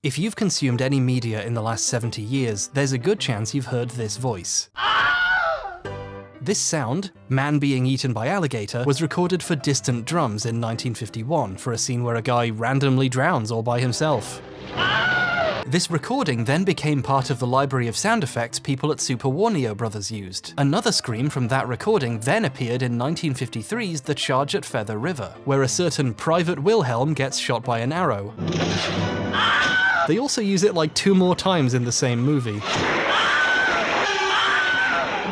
If you've consumed any media in the last 70 years, there's a good chance you've heard this voice. This sound, man being eaten by alligator, was recorded for Distant Drums in 1951 for a scene where a guy randomly drowns all by himself. This recording then became part of the library of sound effects people at Super Warneo Brothers used. Another scream from that recording then appeared in 1953's The Charge at Feather River, where a certain Private Wilhelm gets shot by an arrow. They also use it like 2 more times in the same movie.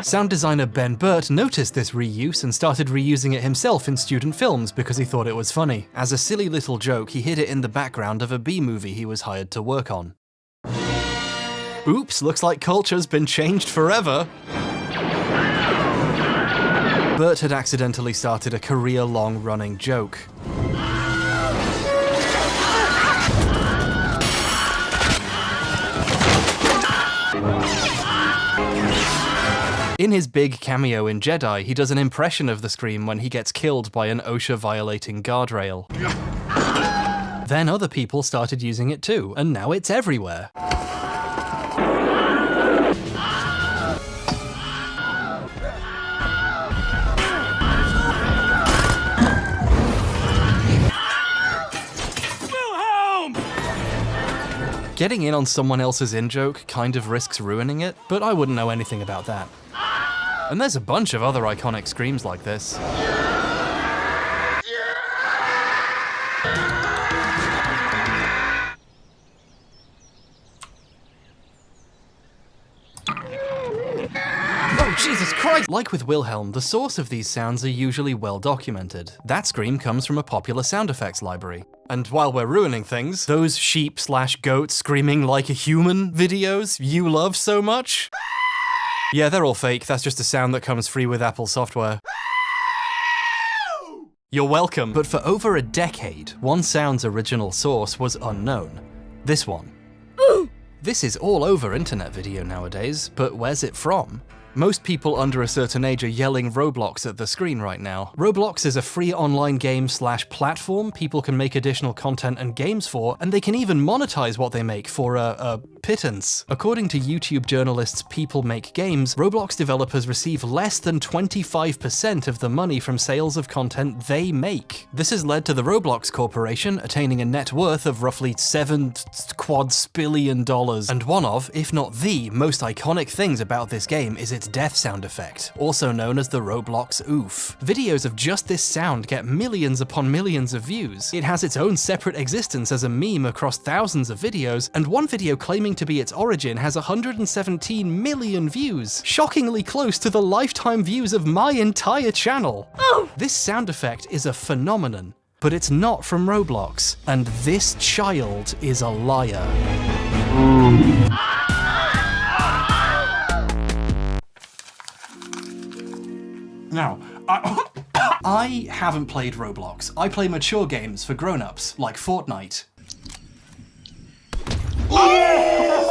Sound designer Ben Burt noticed this reuse and started reusing it himself in student films because he thought it was funny. As a silly little joke, he hid it in the background of a B-movie he was hired to work on. Oops, looks like culture's been changed forever. Burt had accidentally started a career-long running joke. In his big cameo in Jedi, he does an impression of the scream when he gets killed by an OSHA-violating guardrail. Then other people started using it too, and now it's everywhere. Getting in on someone else's in-joke kind of risks ruining it, but I wouldn't know anything about that. And there's a bunch of other iconic screams like this. Oh, Jesus Christ! Like with Wilhelm, the source of these sounds are usually well documented. That scream comes from a popular sound effects library. And while we're ruining things, those sheep/goat screaming like a human videos you love so much? Yeah, they're all fake. That's just a sound that comes free with Apple software. You're welcome. But for over a decade, one sound's original source was unknown. This one. This is all over internet video nowadays, but where's it from? Most people under a certain age are yelling Roblox at the screen right now. Roblox is a free online game/platform people can make additional content and games for, and they can even monetize what they make for a pittance. According to YouTube journalists People Make Games, Roblox developers receive less than 25% of the money from sales of content they make. This has led to the Roblox Corporation attaining a net worth of roughly $7 quadrillion. And one of, if not the, most iconic things about this game is its death sound effect, also known as the Roblox oof. Videos of just this sound get millions upon millions of views. It has its own separate existence as a meme across thousands of videos, and one video claiming to be its origin has 117 million views, shockingly close to the lifetime views of my entire channel. Oh! This sound effect is a phenomenon, but it's not from Roblox, and this child is a liar. Now, I haven't played Roblox. I play mature games for grown-ups, like Fortnite.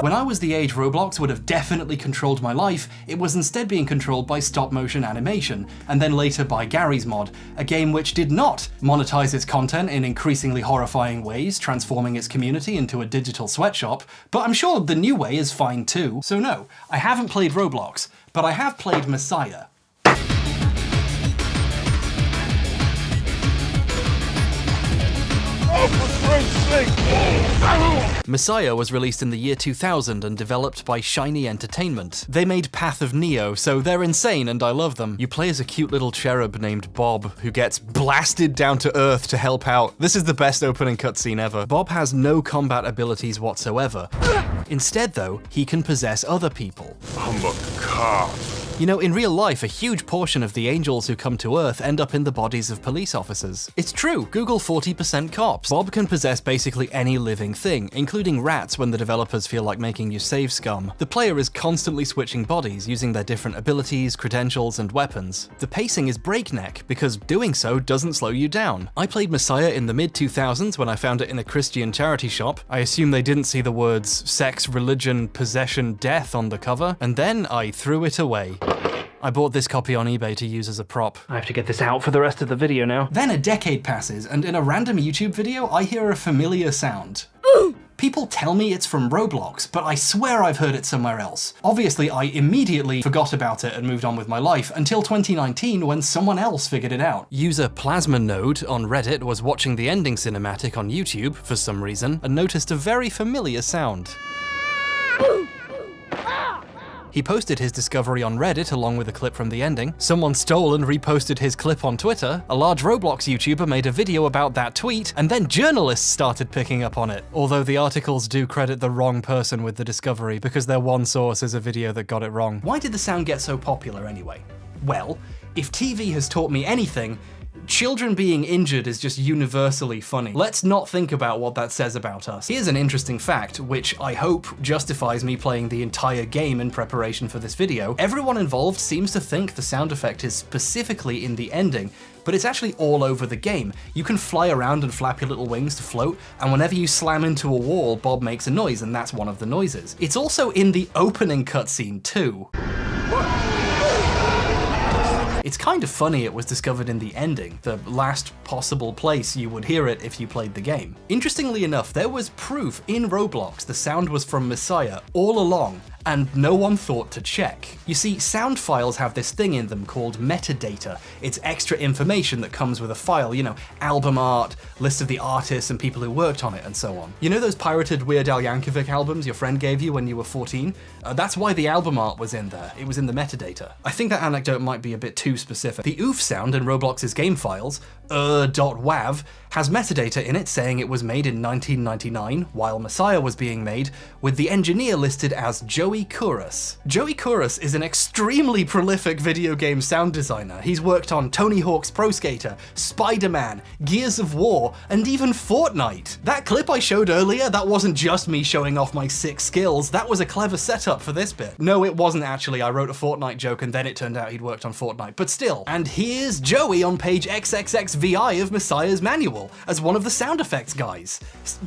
When I was the age Roblox would have definitely controlled my life, it was instead being controlled by stop-motion animation, and then later by Garry's Mod, a game which did not monetize its content in increasingly horrifying ways, transforming its community into a digital sweatshop, but I'm sure the new way is fine too. So no, I haven't played Roblox, but I have played Messiah. Messiah was released in the year 2000 and developed by Shiny Entertainment. They made Path of Neo, so they're insane and I love them. You play as a cute little cherub named Bob, who gets blasted down to Earth to help out. This is the best opening cutscene ever. Bob has no combat abilities whatsoever. Instead though, he can possess other people. I'm a cop. You know, in real life, a huge portion of the angels who come to Earth end up in the bodies of police officers. It's true, Google 40% cops. Bob can possess basically any living thing, including rats when the developers feel like making you save scum. The player is constantly switching bodies, using their different abilities, credentials, and weapons. The pacing is breakneck, because doing so doesn't slow you down. I played Messiah in the mid-2000s when I found it in a Christian charity shop. I assume they didn't see the words sex, religion, possession, death on the cover, and then I threw it away. I bought this copy on eBay to use as a prop. I have to get this out for the rest of the video now. Then a decade passes, and in a random YouTube video, I hear a familiar sound. People tell me it's from Roblox, but I swear I've heard it somewhere else. Obviously, I immediately forgot about it and moved on with my life until 2019 when someone else figured it out. User Plasma Node on Reddit was watching the ending cinematic on YouTube for some reason and noticed a very familiar sound. He posted his discovery on Reddit along with a clip from the ending. Someone stole and reposted his clip on Twitter. A large Roblox YouTuber made a video about that tweet, and then journalists started picking up on it. Although the articles do credit the wrong person with the discovery because their one source is a video that got it wrong. Why did the sound get so popular anyway? Well, if TV has taught me anything, children being injured is just universally funny. Let's not think about what that says about us. Here's an interesting fact, which I hope justifies me playing the entire game in preparation for this video. Everyone involved seems to think the sound effect is specifically in the ending, but it's actually all over the game. You can fly around and flap your little wings to float, and whenever you slam into a wall, Bob makes a noise, and that's one of the noises. It's also in the opening cutscene too. It's kind of funny it was discovered in the ending, the last possible place you would hear it if you played the game. Interestingly enough, there was proof in Roblox the sound was from Messiah all along, and no one thought to check. You see, sound files have this thing in them called metadata. It's extra information that comes with a file, you know, album art, list of the artists and people who worked on it, and so on. You know those pirated Weird Al Yankovic albums your friend gave you when you were 14? That's why the album art was in there. It was in the metadata. I think that anecdote might be a bit too specific. The oof sound in Roblox's game files, .wav, has metadata in it saying it was made in 1999 while Messiah was being made, with the engineer listed as Joey Kouros. Joey Kouros is an extremely prolific video game sound designer. He's worked on Tony Hawk's Pro Skater, Spider-Man, Gears of War, and even Fortnite. That clip I showed earlier, that wasn't just me showing off my sick skills, that was a clever setup for this bit. No, it wasn't actually. I wrote a Fortnite joke and then it turned out he'd worked on Fortnite, but still. And here's Joey on page XXXVI of Messiah's manual as one of the sound effects guys.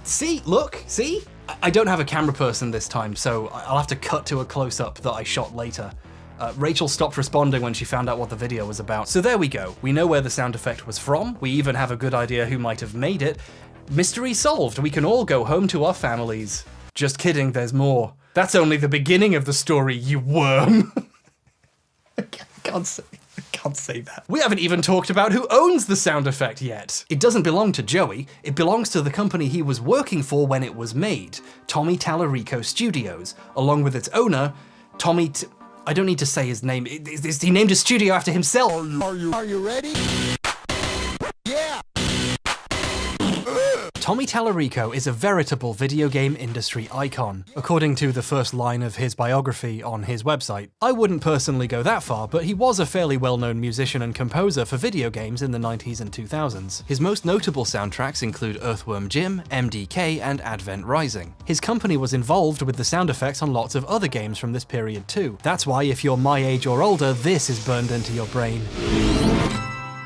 See, look, see? I don't have a camera person this time, so I'll have to cut to a close-up that I shot later. Rachel stopped responding when she found out what the video was about. So there we go. We know where the sound effect was from. We even have a good idea who might have made it. Mystery solved. We can all go home to our families. Just kidding, there's more. That's only the beginning of the story, you worm. I can't say that. We haven't even talked about who owns the sound effect yet. It doesn't belong to Joey, it belongs to the company he was working for when it was made, Tommy Tallarico Studios, along with its owner, I don't need to say his name, he named his studio after himself. Are you ready? Yeah! Tommy Tallarico is a veritable video game industry icon, according to the first line of his biography on his website. I wouldn't personally go that far, but he was a fairly well-known musician and composer for video games in the 90s and 2000s. His most notable soundtracks include Earthworm Jim, MDK, and Advent Rising. His company was involved with the sound effects on lots of other games from this period too. That's why if you're my age or older, this is burned into your brain.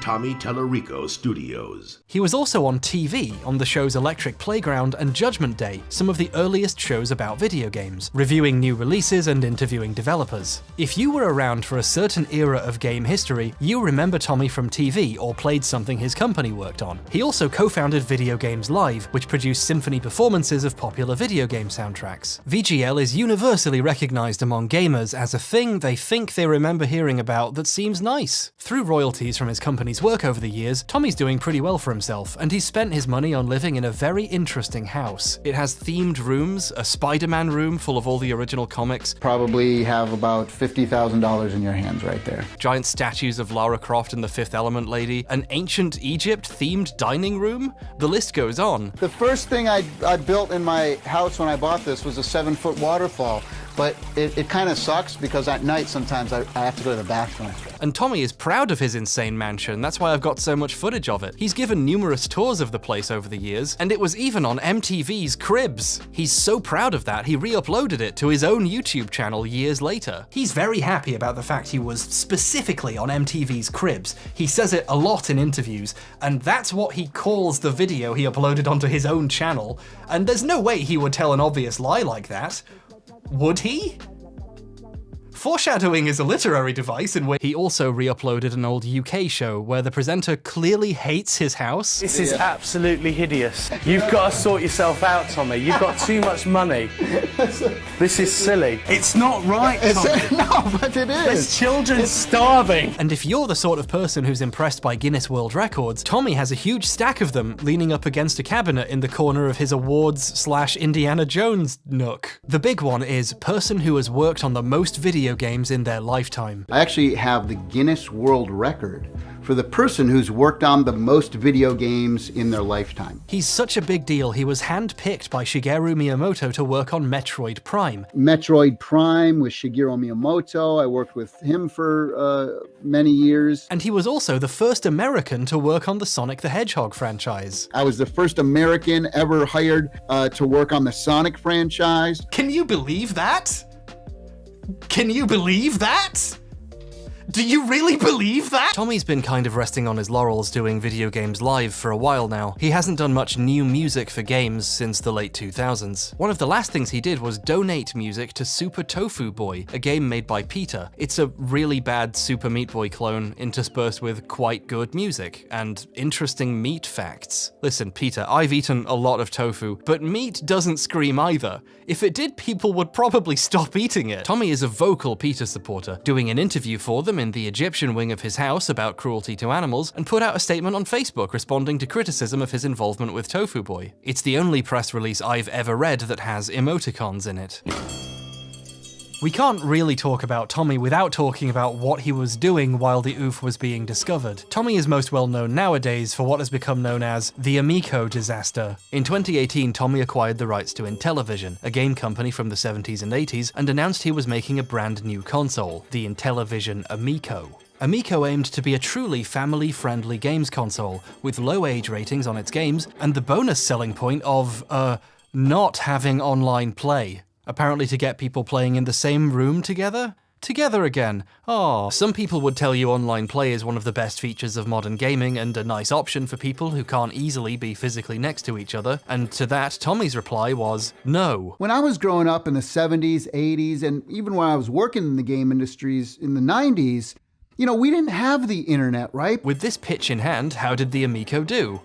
Tommy Tallarico Studios. He was also on TV on the shows Electric Playground and Judgment Day, some of the earliest shows about video games, reviewing new releases and interviewing developers. If you were around for a certain era of game history, you remember Tommy from TV or played something his company worked on. He also co-founded Video Games Live, which produced symphony performances of popular video game soundtracks. VGL is universally recognized among gamers as a thing they think they remember hearing about that seems nice. Through royalties from his company's work over the years, Tommy's doing pretty well for himself, and he's spent his money on living in a very interesting house. It has themed rooms, a Spider-Man room full of all the original comics. Probably have about $50,000 in your hands right there. Giant statues of Lara Croft and the Fifth Element Lady, an ancient Egypt-themed dining room. The list goes on. The first thing I built in my house when I bought this was a 7-foot waterfall, but it kind of sucks because at night sometimes I have to go to the bathroom. And Tommy is proud of his insane mansion, that's why I've got so much footage of it. He's given numerous tours of the place over the years, and it was even on MTV's Cribs. He's so proud of that, he re-uploaded it to his own YouTube channel years later. He's very happy about the fact he was specifically on MTV's Cribs. He says it a lot in interviews, and that's what he calls the video he uploaded onto his own channel, and there's no way he would tell an obvious lie like that. Would he? foreshadowing is a literary device in which he also re-uploaded an old UK show where the presenter clearly hates his house. This is absolutely hideous. You've got to sort yourself out, Tommy. You've got too much money. This is silly. It's not right, Tommy. No, but it is. There's children starving. And if you're the sort of person who's impressed by Guinness World Records, Tommy has a huge stack of them leaning up against a cabinet in the corner of his awards/Indiana Jones nook. The big one is person who has worked on the most video games in their lifetime. I actually have the Guinness World Record for the person who's worked on the most video games in their lifetime. He's such a big deal, he was handpicked by Shigeru Miyamoto to work on Metroid Prime. Metroid Prime with Shigeru Miyamoto. I worked with him for many years. And he was also the first American to work on the Sonic the Hedgehog franchise. I was the first American ever hired to work on the Sonic franchise. Can you believe that? Can you believe that? Do you really believe that? Tommy's been kind of resting on his laurels doing video games live for a while now. He hasn't done much new music for games since the late 2000s. One of the last things he did was donate music to Super Tofu Boy, a game made by Peter. It's a really bad Super Meat Boy clone interspersed with quite good music and interesting meat facts. Listen, Peter, I've eaten a lot of tofu, but meat doesn't scream either. If it did, people would probably stop eating it. Tommy is a vocal Peter supporter, doing an interview for them in the Egyptian wing of his house about cruelty to animals, and put out a statement on Facebook responding to criticism of his involvement with Tofu Boy. It's the only press release I've ever read that has emoticons in it. We can't really talk about Tommy without talking about what he was doing while the OOF was being discovered. Tommy is most well known nowadays for what has become known as the Amico disaster. In 2018, Tommy acquired the rights to Intellivision, a game company from the 70s and 80s, and announced he was making a brand new console, the Intellivision Amico. Amico aimed to be a truly family-friendly games console, with low age ratings on its games, and the bonus selling point of, not having online play. Apparently to get people playing in the same room together? Together again. Aw. Some people would tell you online play is one of the best features of modern gaming and a nice option for people who can't easily be physically next to each other, and to that, Tommy's reply was, no. When I was growing up in the 70s, 80s, and even when I was working in the game industries in the 90s, we didn't have the internet, right? With this pitch in hand, how did the Amico do?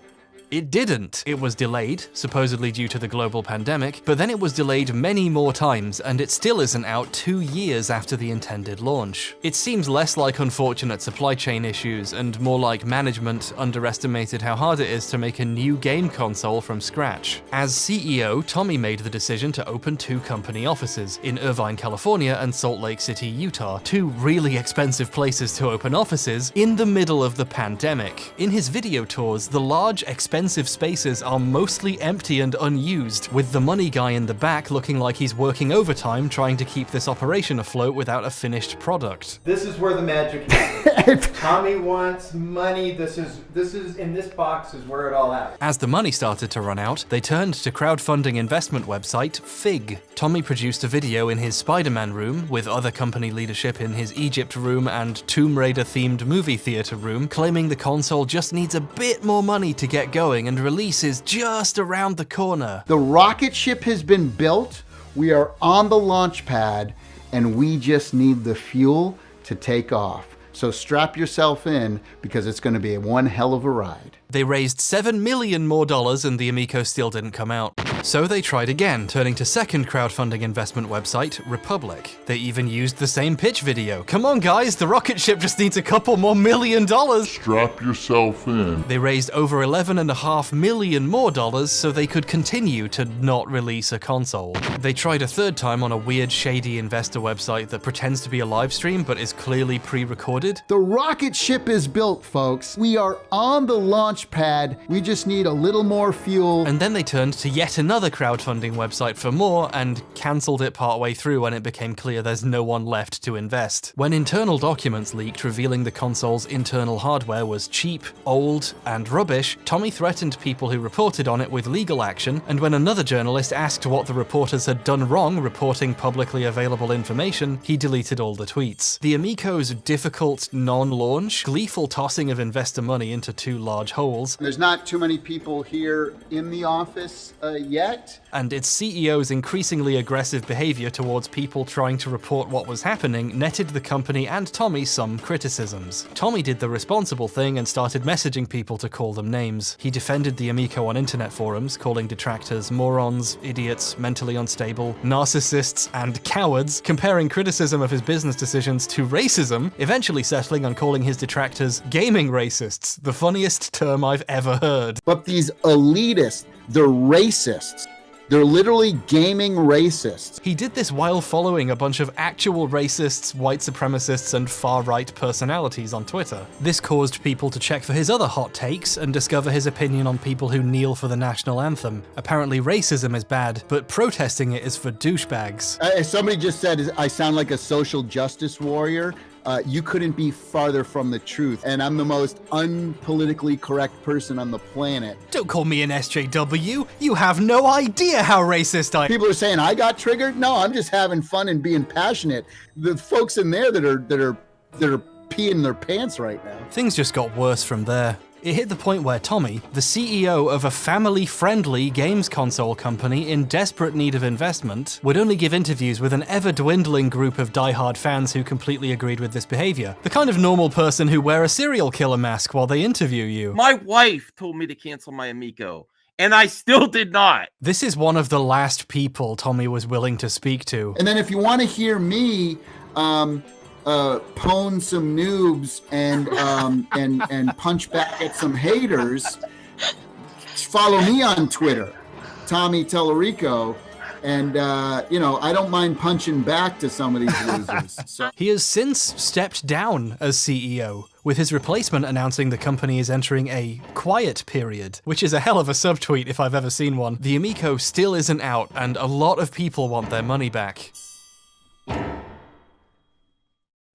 It didn't. It was delayed, supposedly due to the global pandemic, but then it was delayed many more times, and it still isn't out 2 years after the intended launch. It seems less like unfortunate supply chain issues and more like management underestimated how hard it is to make a new game console from scratch. As CEO, Tommy made the decision to open 2 company offices, in Irvine, California and Salt Lake City, Utah, 2 really expensive places to open offices in the middle of the pandemic. In his video tours, the large, expensive spaces are mostly empty and unused, with the money guy in the back looking like he's working overtime trying to keep this operation afloat without a finished product. This is where the magic happens. Tommy wants money. This is in this box is where it all happens. As the money started to run out, they turned to crowdfunding investment website Fig. Tommy produced a video in his Spider-Man room, with other company leadership in his Egypt room and Tomb Raider-themed movie theater room, claiming the console just needs a bit more money to get going and release is just around the corner. The rocket ship has been built, we are on the launch pad, and we just need the fuel to take off. So strap yourself in, because it's going to be one hell of a ride. They raised $7 million more and the Amico still didn't come out. So they tried again, turning to second crowdfunding investment website, Republic. They even used the same pitch video. Come on guys, the rocket ship just needs a couple more $1 million. Strap yourself in. They raised over $11.5 million more so they could continue to not release a console. They tried a third time on a weird, shady investor website that pretends to be a live stream but is clearly pre-recorded. The rocket ship is built, folks. We are on the launch pad. We just need a little more fuel. And then they turned to yet another crowdfunding website for more and cancelled it partway through when it became clear there's no one left to invest. When internal documents leaked revealing the console's internal hardware was cheap, old, and rubbish, Tommy threatened people who reported on it with legal action, and when another journalist asked what the reporters had done wrong reporting publicly available information, he deleted all the tweets. The Amico's difficult non-launch, gleeful tossing of investor money into 2 large holes. There's not too many people here in the office yet, and its CEO's increasingly aggressive behavior towards people trying to report what was happening netted the company and Tommy some criticisms. Tommy did the responsible thing and started messaging people to call them names. He defended the Amico on internet forums, calling detractors morons, idiots, mentally unstable, narcissists, and cowards, comparing criticism of his business decisions to racism, eventually settling on calling his detractors gaming racists, the funniest term I've ever heard. But these elitists, they're racists. They're literally gaming racists. He did this while following a bunch of actual racists, white supremacists, and far-right personalities on Twitter. This caused people to check for his other hot takes and discover his opinion on people who kneel for the national anthem. Apparently racism is bad, but protesting it is for douchebags. Somebody just said, I sound like a social justice warrior. You couldn't be farther from the truth, and I'm the most unpolitically correct person on the planet. Don't call me an SJW. You have no idea how racist I am. People are saying I got triggered. No, I'm just having fun and being passionate. The folks in there that are peeing their pants right now. Things just got worse from there. It hit the point where Tommy, the CEO of a family-friendly games console company in desperate need of investment, would only give interviews with an ever-dwindling group of die-hard fans who completely agreed with this behavior. The kind of normal person who wear a serial killer mask while they interview you. My wife told me to cancel my Amico, and I still did not. This is one of the last people Tommy was willing to speak to. And then if you want to hear me pwn some noobs and punch back at some haters, follow me on Twitter, Tommy Tellerico, and I don't mind punching back to some of these losers. So. He has since stepped down as CEO, with his replacement announcing the company is entering a quiet period, which is a hell of a subtweet if I've ever seen one. The Amico still isn't out, and a lot of people want their money back.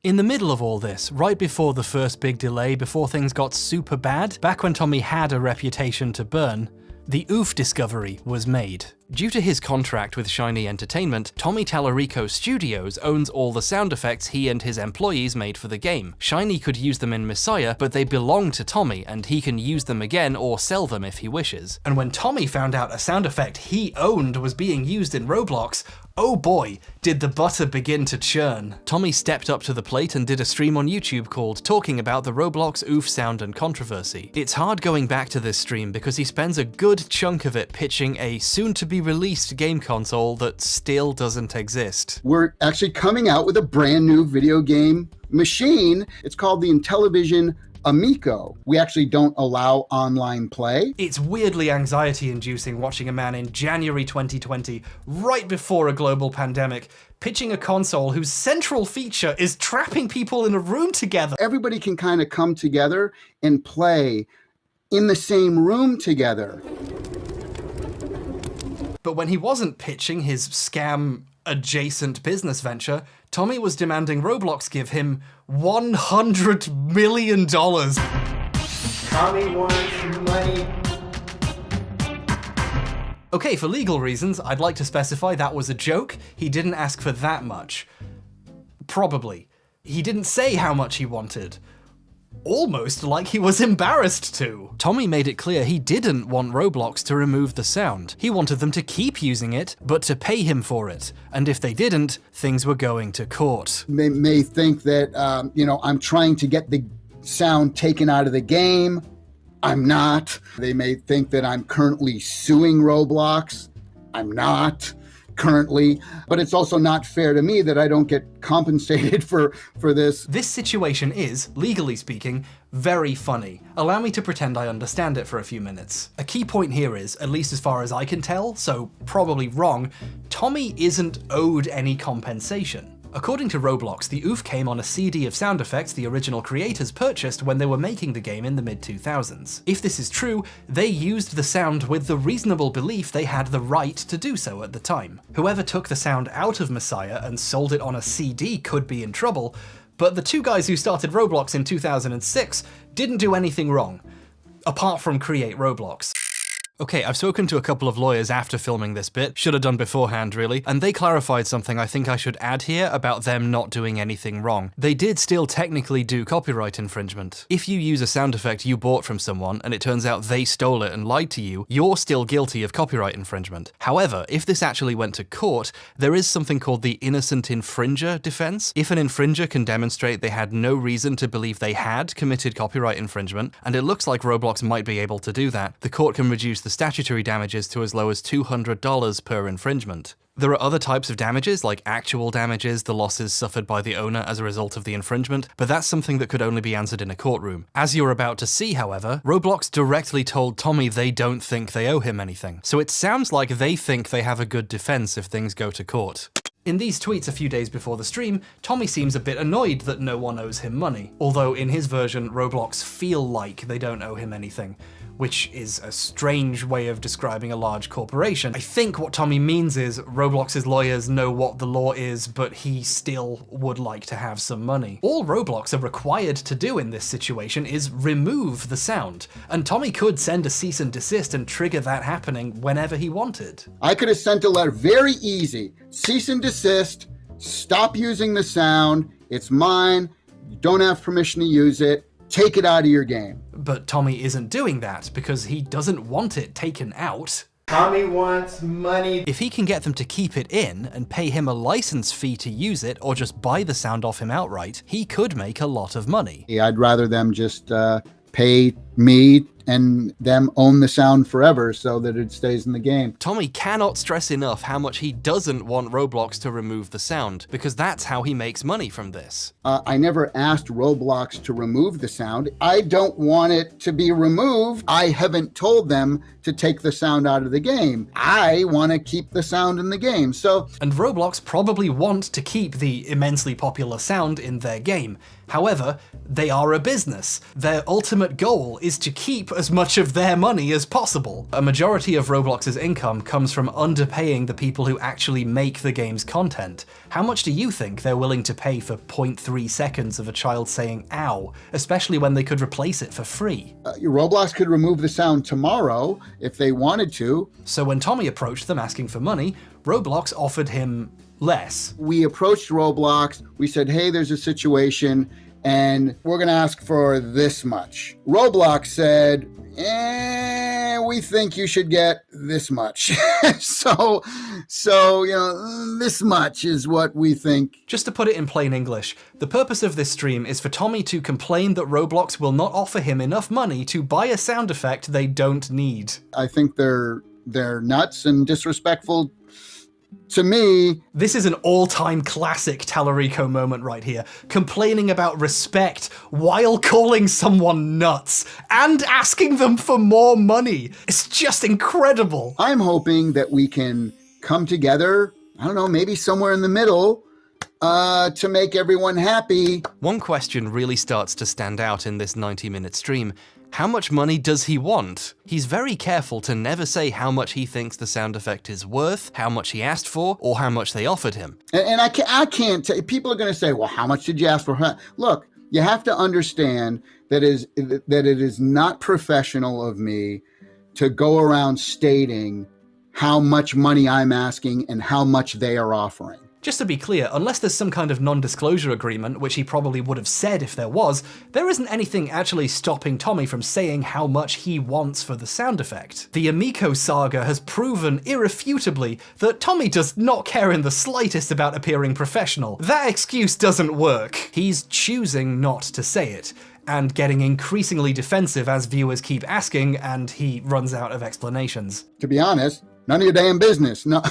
In the middle of all this, right before the first big delay, before things got super bad, back when Tommy had a reputation to burn, the OOF discovery was made. Due to his contract with Shiny Entertainment, Tommy Tallarico Studios owns all the sound effects he and his employees made for the game. Shiny could use them in Messiah, but they belong to Tommy, and he can use them again or sell them if he wishes. And when Tommy found out a sound effect he owned was being used in Roblox, oh boy, did the butter begin to churn. Tommy stepped up to the plate and did a stream on YouTube called Talking About the Roblox OOF Sound and Controversy. It's hard going back to this stream because he spends a good chunk of it pitching a soon-to-be-released game console that still doesn't exist. We're actually coming out with a brand new video game machine. It's called the Intellivision Amico. We actually don't allow online play. It's weirdly anxiety-inducing watching a man in January 2020, right before a global pandemic, pitching a console whose central feature is trapping people in a room together. Everybody can kind of come together and play in the same room together. But when he wasn't pitching his scam-adjacent business venture, Tommy was demanding Roblox give him $100 million. Tommy wants money. Okay, for legal reasons, I'd like to specify that was a joke. He didn't ask for that much. Probably. He didn't say how much he wanted. Almost like he was embarrassed to. Tommy made it clear he didn't want Roblox to remove the sound. He wanted them to keep using it, but to pay him for it. And if they didn't, things were going to court. They may think that, I'm trying to get the sound taken out of the game. I'm not. They may think that I'm currently suing Roblox. I'm not currently, but it's also not fair to me that I don't get compensated for this. This situation is, legally speaking, very funny. Allow me to pretend I understand it for a few minutes. A key point here is, at least as far as I can tell, so probably wrong, Tommy isn't owed any compensation. According to Roblox, the OOF came on a CD of sound effects the original creators purchased when they were making the game in the mid-2000s. If this is true, they used the sound with the reasonable belief they had the right to do so at the time. Whoever took the sound out of Messiah and sold it on a CD could be in trouble, but the two guys who started Roblox in 2006 didn't do anything wrong, apart from create Roblox. Okay, I've spoken to a couple of lawyers after filming this bit, should have done beforehand really, and they clarified something I think I should add here about them not doing anything wrong. They did still technically do copyright infringement. If you use a sound effect you bought from someone and it turns out they stole it and lied to you, you're still guilty of copyright infringement. However, if this actually went to court, there is something called the innocent infringer defense. If an infringer can demonstrate they had no reason to believe they had committed copyright infringement, and it looks like Roblox might be able to do that, the court can reduce the statutory damages to as low as $200 per infringement. There are other types of damages, like actual damages, the losses suffered by the owner as a result of the infringement, but that's something that could only be answered in a courtroom. As you're about to see, however, Roblox directly told Tommy they don't think they owe him anything, so it sounds like they think they have a good defense if things go to court. In these tweets a few days before the stream, Tommy seems a bit annoyed that no one owes him money, although in his version, Roblox feel like they don't owe him anything, which is a strange way of describing a large corporation. I think what Tommy means is Roblox's lawyers know what the law is, but he still would like to have some money. All Roblox are required to do in this situation is remove the sound, and Tommy could send a cease and desist and trigger that happening whenever he wanted. I could have sent a letter, very easy. Cease and desist, stop using the sound, it's mine, you don't have permission to use it, take it out of your game. But Tommy isn't doing that because he doesn't want it taken out. Tommy wants money. If he can get them to keep it in and pay him a license fee to use it or just buy the sound off him outright, he could make a lot of money. Yeah, I'd rather them just pay me and them own the sound forever so that it stays in the game. Tommy cannot stress enough how much he doesn't want Roblox to remove the sound, because that's how he makes money from this. I never asked Roblox to remove the sound. I don't want it to be removed. I haven't told them to take the sound out of the game. I want to keep the sound in the game, so... And Roblox probably want to keep the immensely popular sound in their game. However, they are a business. Their ultimate goal is to keep as much of their money as possible. A majority of Roblox's income comes from underpaying the people who actually make the game's content. How much do you think they're willing to pay for 0.3 seconds of a child saying ow, especially when they could replace it for free? Roblox could remove the sound tomorrow if they wanted to. So when Tommy approached them asking for money, Roblox offered him less. We approached Roblox, we said, hey, there's a situation, and we're gonna ask for this much. Roblox said, we think you should get this much. so, this much is what we think. Just to put it in plain English, the purpose of this stream is for Tommy to complain that Roblox will not offer him enough money to buy a sound effect they don't need. I think they're nuts and disrespectful to me. This is an all-time classic Tallarico moment right here, complaining about respect while calling someone nuts and asking them for more money. It's just incredible. I'm hoping that we can come together, I don't know, maybe somewhere in the middle, to make everyone happy. One question really starts to stand out in this 90-minute stream. How much money does he want? He's very careful to never say how much he thinks the sound effect is worth, how much he asked for, or how much they offered him. And I can't tell, people are going to say, well, how much did you ask for? Look, you have to understand that it is not professional of me to go around stating how much money I'm asking and how much they are offering. Just to be clear, unless there's some kind of non-disclosure agreement, which he probably would have said if there was, there isn't anything actually stopping Tommy from saying how much he wants for the sound effect. The Amico saga has proven irrefutably that Tommy does not care in the slightest about appearing professional. That excuse doesn't work. He's choosing not to say it, and getting increasingly defensive as viewers keep asking, and he runs out of explanations. To be honest, none of your damn business. No.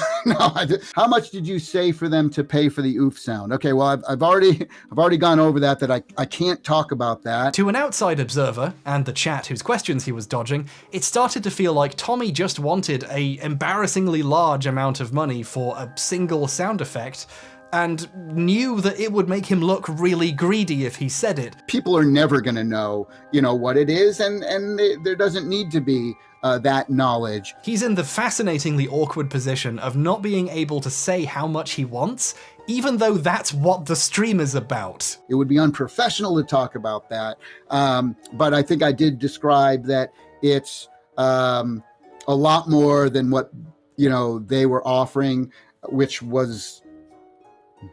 How much did you say for them to pay for the oof sound? Okay, well, I've already gone over that I can't talk about that. To an outside observer, and the chat whose questions he was dodging, it started to feel like Tommy just wanted a embarrassingly large amount of money for a single sound effect, and knew that it would make him look really greedy if he said it. People are never going to know, what it is, and there doesn't need to be that knowledge. He's in the fascinatingly awkward position of not being able to say how much he wants, even though that's what the stream is about. It would be unprofessional to talk about that, but I think I did describe that it's a lot more than what, you know, they were offering, which was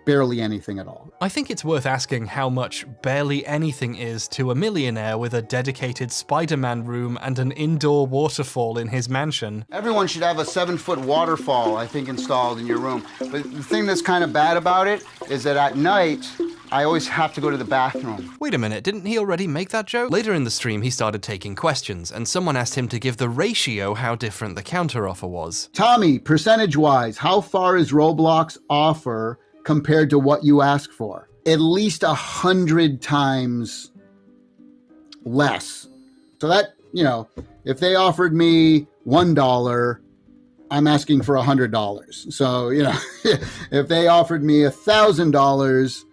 barely anything at all. I think it's worth asking how much barely anything is to a millionaire with a dedicated Spider-Man room and an indoor waterfall in his mansion. Everyone should have a 7-foot waterfall, I think, installed in your room. But the thing that's kind of bad about it is that at night, I always have to go to the bathroom. Wait a minute, didn't he already make that joke? Later in the stream, he started taking questions, and someone asked him to give the ratio how different the counteroffer was. Tommy, percentage-wise, how far is Roblox offer compared to what you ask for? At least 100 times less. So that, you know, if they offered me $1, I'm asking for $100. So, you know, if they offered me $1,000,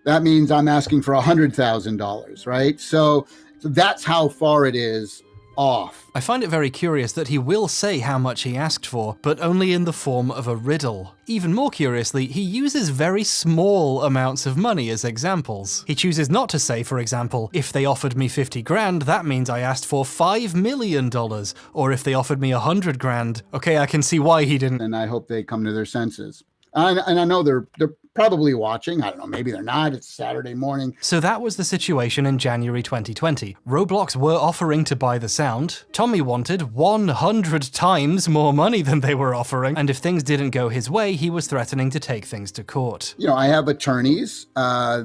that means I'm asking for $100,000, right? So that's how far it is off. I find it very curious that he will say how much he asked for, but only in the form of a riddle. Even more curiously, he uses very small amounts of money as examples. He chooses not to say, for example, if they offered me 50 grand, that means I asked for $5 million. Or if they offered me 100 grand, okay, I can see why he didn't. And I hope they come to their senses. And I know they're probably watching. I don't know, maybe they're not. It's Saturday morning. So that was the situation in January 2020. Roblox were offering to buy the sound. Tommy wanted 100 times more money than they were offering. And if things didn't go his way, he was threatening to take things to court. You know, I have attorneys I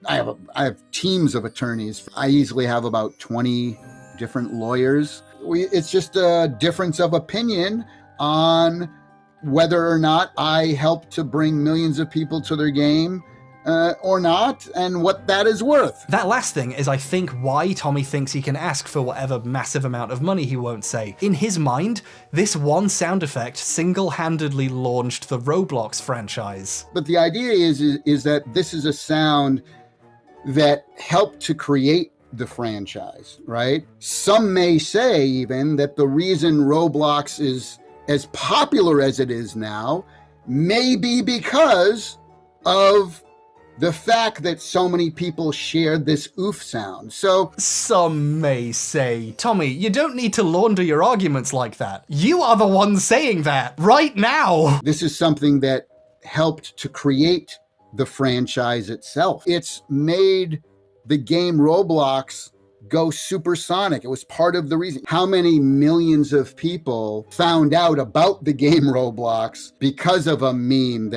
have teams of attorneys. I easily have about 20 different lawyers. It's just a difference of opinion on whether or not I help to bring millions of people to their game or not, and what that is worth. That last thing is, I think, why Tommy thinks he can ask for whatever massive amount of money he won't say. In his mind, this one sound effect single-handedly launched the Roblox franchise. But the idea is that this is a sound that helped to create the franchise, right? Some may say even that the reason Roblox is as popular as it is now may be because of the fact that so many people shared this oof sound. So some may say. Tommy, you don't need to launder your arguments like that. You are the one saying that right now. This is something that helped to create the franchise itself. It's made the game Roblox go supersonic. It was part of the reason. How many millions of people found out about the game Roblox because of a meme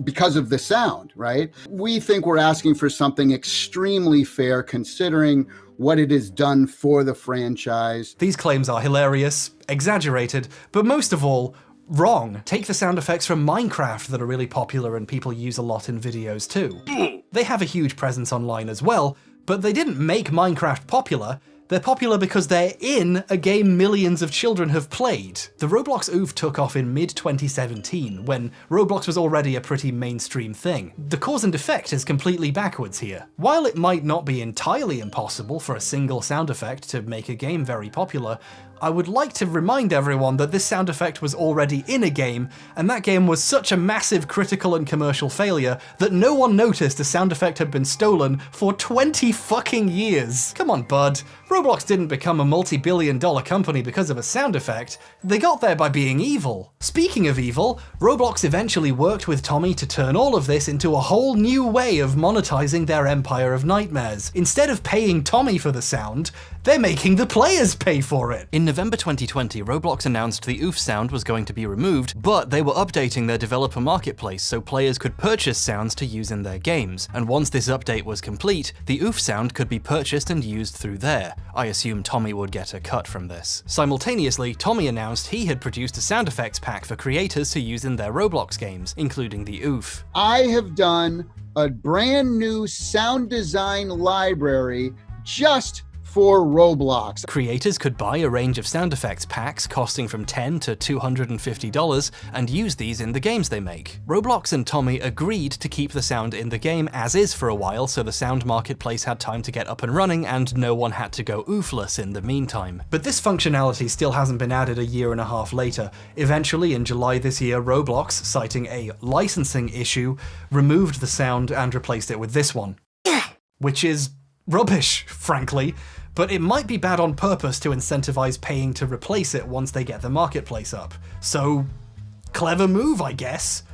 because of the sound, right? We think we're asking for something extremely fair considering what it has done for the franchise. These claims are hilarious, exaggerated, but most of all, wrong. Take the sound effects from Minecraft that are really popular and people use a lot in videos too. They have a huge presence online as well, but they didn't make Minecraft popular. They're popular because they're in a game millions of children have played. The Roblox oof took off in mid-2017, when Roblox was already a pretty mainstream thing. The cause and effect is completely backwards here. While it might not be entirely impossible for a single sound effect to make a game very popular, I would like to remind everyone that this sound effect was already in a game, and that game was such a massive critical and commercial failure that no one noticed a sound effect had been stolen for 20 fucking years. Come on, bud. Roblox didn't become a multi-billion-dollar company because of a sound effect. They got there by being evil. Speaking of evil, Roblox eventually worked with Tommy to turn all of this into a whole new way of monetizing their empire of nightmares. Instead of paying Tommy for the sound, they're making the players pay for it. In November 2020, Roblox announced the oof sound was going to be removed, but they were updating their developer marketplace so players could purchase sounds to use in their games. And once this update was complete, the oof sound could be purchased and used through there. I assume Tommy would get a cut from this. Simultaneously, Tommy announced he had produced a sound effects pack for creators to use in their Roblox games, including the oof. I have done a brand new sound design library just for Roblox. Creators could buy a range of sound effects packs costing from $10 to $250 and use these in the games they make. Roblox and Tommy agreed to keep the sound in the game as is for a while, so the sound marketplace had time to get up and running and no one had to go oofless in the meantime. But this functionality still hasn't been added a year and a half later. Eventually, in July this year, Roblox, citing a licensing issue, removed the sound and replaced it with this one, which is rubbish, frankly, but it might be bad on purpose to incentivize paying to replace it once they get the marketplace up. So, clever move, I guess.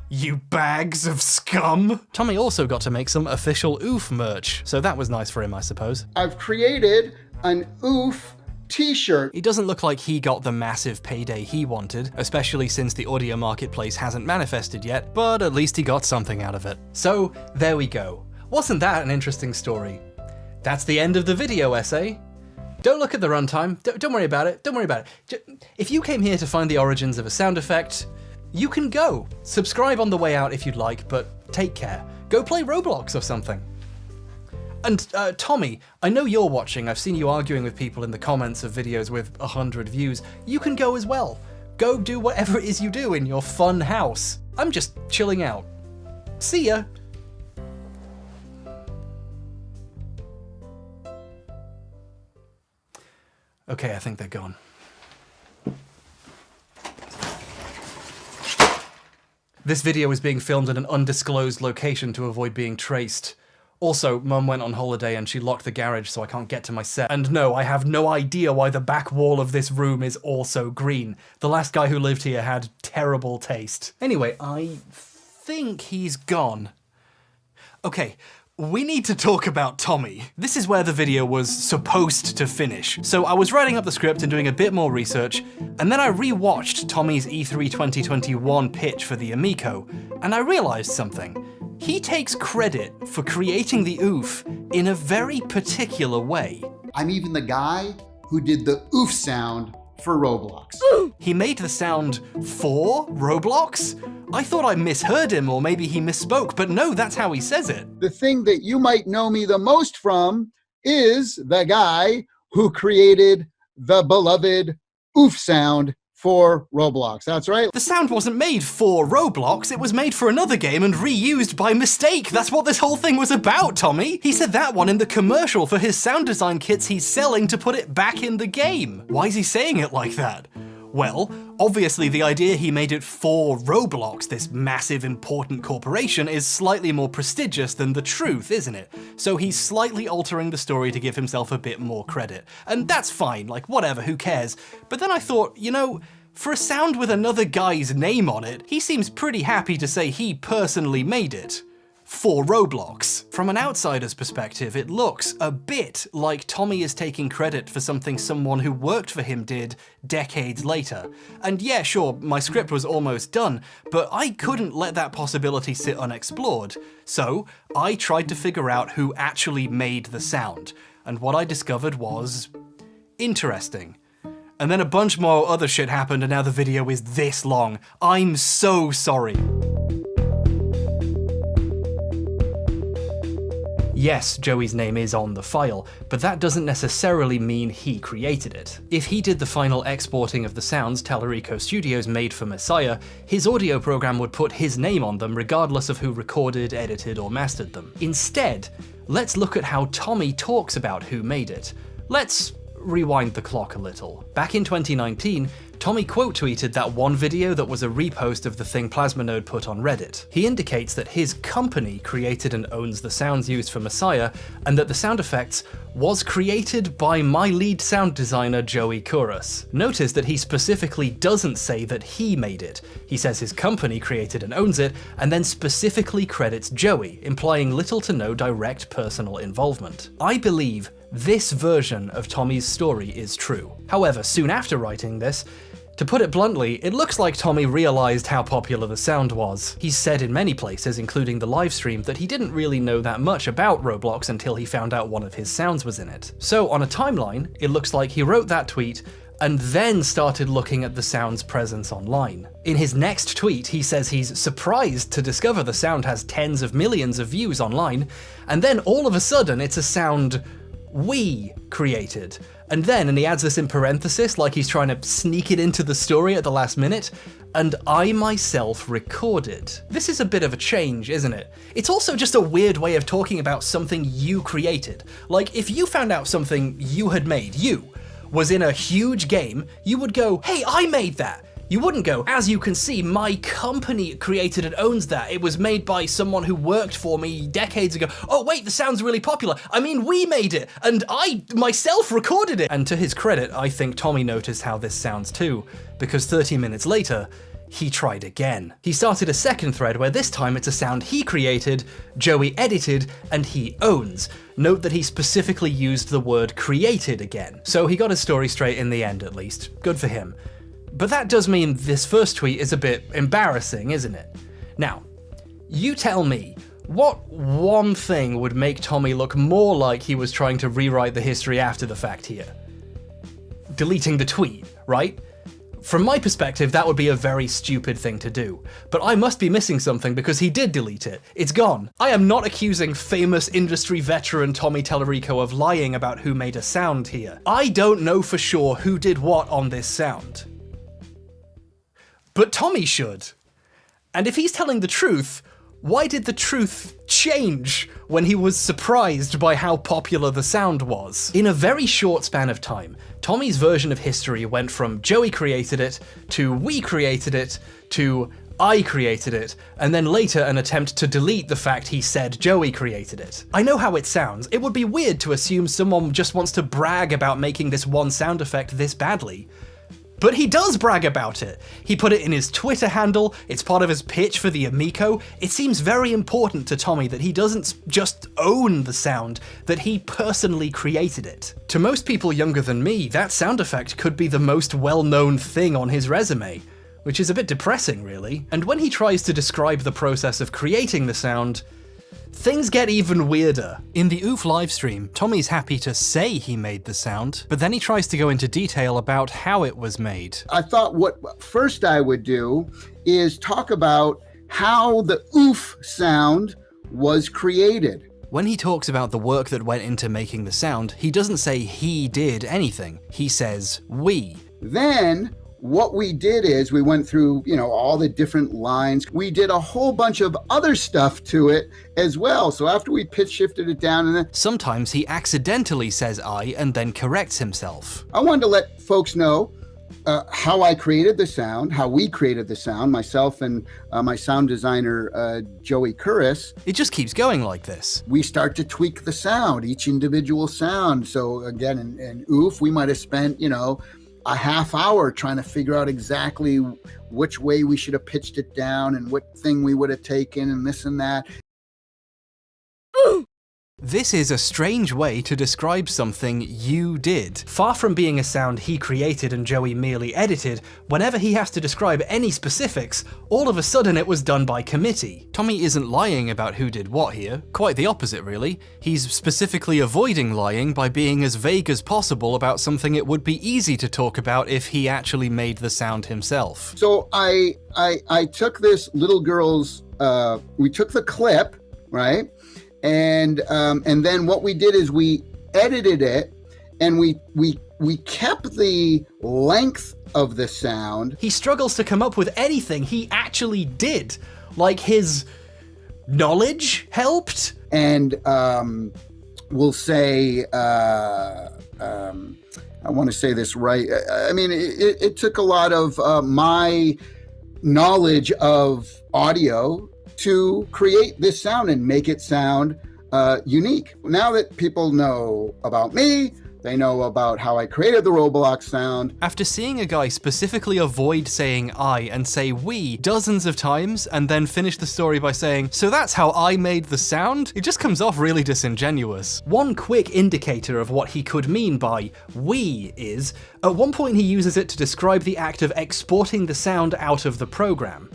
You bags of scum. Tommy also got to make some official oof merch, so that was nice for him, I suppose. I've created an oof t-shirt. He doesn't look like he got the massive payday he wanted, especially since the audio marketplace hasn't manifested yet, but at least he got something out of it. So, there we go. Wasn't that an interesting story? That's the end of the video essay. Don't look at the runtime. Don't worry about it. Don't worry about it. If you came here to find the origins of a sound effect, you can go. Subscribe on the way out if you'd like, but take care. Go play Roblox or something. And Tommy, I know you're watching. I've seen you arguing with people in the comments of videos with 100 views. You can go as well. Go do whatever it is you do in your fun house. I'm just chilling out. See ya. Okay, I think they're gone. This video is being filmed in an undisclosed location to avoid being traced. Also, Mum went on holiday and she locked the garage so I can't get to my set. And no, I have no idea why the back wall of this room is also green. The last guy who lived here had terrible taste. Anyway, I think he's gone. Okay. We need to talk about Tommy. This is where the video was supposed to finish. So I was writing up the script and doing a bit more research, and then I re-watched Tommy's E3 2021 pitch for the Amico, and I realized something. He takes credit for creating the oof in a very particular way. I'm even the guy who did the oof sound for Roblox. He made the sound for Roblox? I thought I misheard him, or maybe he misspoke, but no, that's how he says it. The thing that you might know me the most from is the guy who created the beloved oof sound for Roblox. That's right. The sound wasn't made for Roblox, it was made for another game and reused by mistake. That's what this whole thing was about, Tommy. He said that one in the commercial for his sound design kits he's selling to put it back in the game. Why is he saying it like that? Well, obviously the idea he made it for Roblox, this massive important corporation, is slightly more prestigious than the truth, isn't it? So he's slightly altering the story to give himself a bit more credit. And that's fine, like whatever, who cares? But then I thought, you know, for a sound with another guy's name on it, he seems pretty happy to say he personally made it. For Roblox. From an outsider's perspective, it looks a bit like Tommy is taking credit for something someone who worked for him did decades later. And yeah, sure, my script was almost done, but I couldn't let that possibility sit unexplored. So I tried to figure out who actually made the sound, and what I discovered was interesting. And then a bunch more other shit happened and now the video is this long. I'm so sorry. Yes, Joey's name is on the file, but that doesn't necessarily mean he created it. If he did the final exporting of the sounds Tallarico Studios made for Messiah, his audio program would put his name on them regardless of who recorded, edited, or mastered them. Instead, let's look at how Tommy talks about who made it. Let's rewind the clock a little. Back in 2019, Tommy quote tweeted that one video that was a repost of the thing Plasmonode put on Reddit. He indicates that his company created and owns the sounds used for Messiah, and that the sound effects was created by my lead sound designer Joey Kouros. Notice that he specifically doesn't say that he made it. He says his company created and owns it, and then specifically credits Joey, implying little to no direct personal involvement. I believe this version of Tommy's story is true. However, soon after writing this, to put it bluntly, it looks like Tommy realized how popular the sound was. He's said in many places, including the livestream, that he didn't really know that much about Roblox until he found out one of his sounds was in it. So on a timeline, it looks like he wrote that tweet and then started looking at the sound's presence online. In his next tweet, he says he's surprised to discover the sound has tens of millions of views online, and then all of a sudden it's a sound we created. And he adds this in parenthesis like he's trying to sneak it into the story at the last minute, and I myself recorded. This is a bit of a change, isn't it? It's also just a weird way of talking about something you created. Like, if you found out something you had made, you, was in a huge game, you would go, hey, I made that. You wouldn't go, as you can see, my company created and owns that. It was made by someone who worked for me decades ago. Oh wait, the sound's really popular. I mean, we made it, and I myself recorded it. And to his credit, I think Tommy noticed how this sounds too, because 30 minutes later, he tried again. He started a second thread where this time it's a sound he created, Joey edited, and he owns. Note that he specifically used the word created again. So he got his story straight in the end, at least. Good for him. But that does mean this first tweet is a bit embarrassing, isn't it? Now, you tell me, what one thing would make Tommy look more like he was trying to rewrite the history after the fact here? Deleting the tweet, right? From my perspective, that would be a very stupid thing to do. But I must be missing something because he did delete it. It's gone. I am not accusing famous industry veteran Tommy Tallarico of lying about who made a sound here. I don't know for sure who did what on this sound. But Tommy should. And if he's telling the truth, why did the truth change when he was surprised by how popular the sound was? In a very short span of time, Tommy's version of history went from Joey created it, to we created it, to I created it, and then later an attempt to delete the fact he said Joey created it. I know how it sounds. It would be weird to assume someone just wants to brag about making this one sound effect this badly. But he does brag about it. He put it in his Twitter handle, it's part of his pitch for the Amico. It seems very important to Tommy that he doesn't just own the sound, that he personally created it. To most people younger than me, that sound effect could be the most well-known thing on his resume, which is a bit depressing really. And when he tries to describe the process of creating the sound, things get even weirder. In the OOF livestream, Tommy's happy to say he made the sound, but then he tries to go into detail about how it was made. I thought what first I would do is talk about how the OOF sound was created. When he talks about the work that went into making the sound, he doesn't say he did anything. He says we. Then what we did is we went through, all the different lines. We did a whole bunch of other stuff to it as well. So after we pitch shifted it down, and then sometimes he accidentally says I and then corrects himself. I wanted to let folks know how I created the sound, how we created the sound, myself and my sound designer, Joey Curris. It just keeps going like this. We start to tweak the sound, each individual sound. So again, in OOF, we might have spent, a half hour trying to figure out exactly which way we should have pitched it down and what thing we would have taken and this and that. This is a strange way to describe something you did. Far from being a sound he created and Joey merely edited, whenever he has to describe any specifics, all of a sudden it was done by committee. Tommy isn't lying about who did what here, quite the opposite really. He's specifically avoiding lying by being as vague as possible about something it would be easy to talk about if he actually made the sound himself. So I took this little girl's, we took the clip, right? And then what we did is we edited it and we kept the length of the sound. He struggles to come up with anything he actually did. Like his knowledge helped? And we'll say, I want to say this right. I mean, it took a lot of my knowledge of audio to create this sound and make it sound unique. Now that people know about me, they know about how I created the Roblox sound. After seeing a guy specifically avoid saying I and say we dozens of times and then finish the story by saying, so that's how I made the sound? It just comes off really disingenuous. One quick indicator of what he could mean by we is, at one point he uses it to describe the act of exporting the sound out of the program.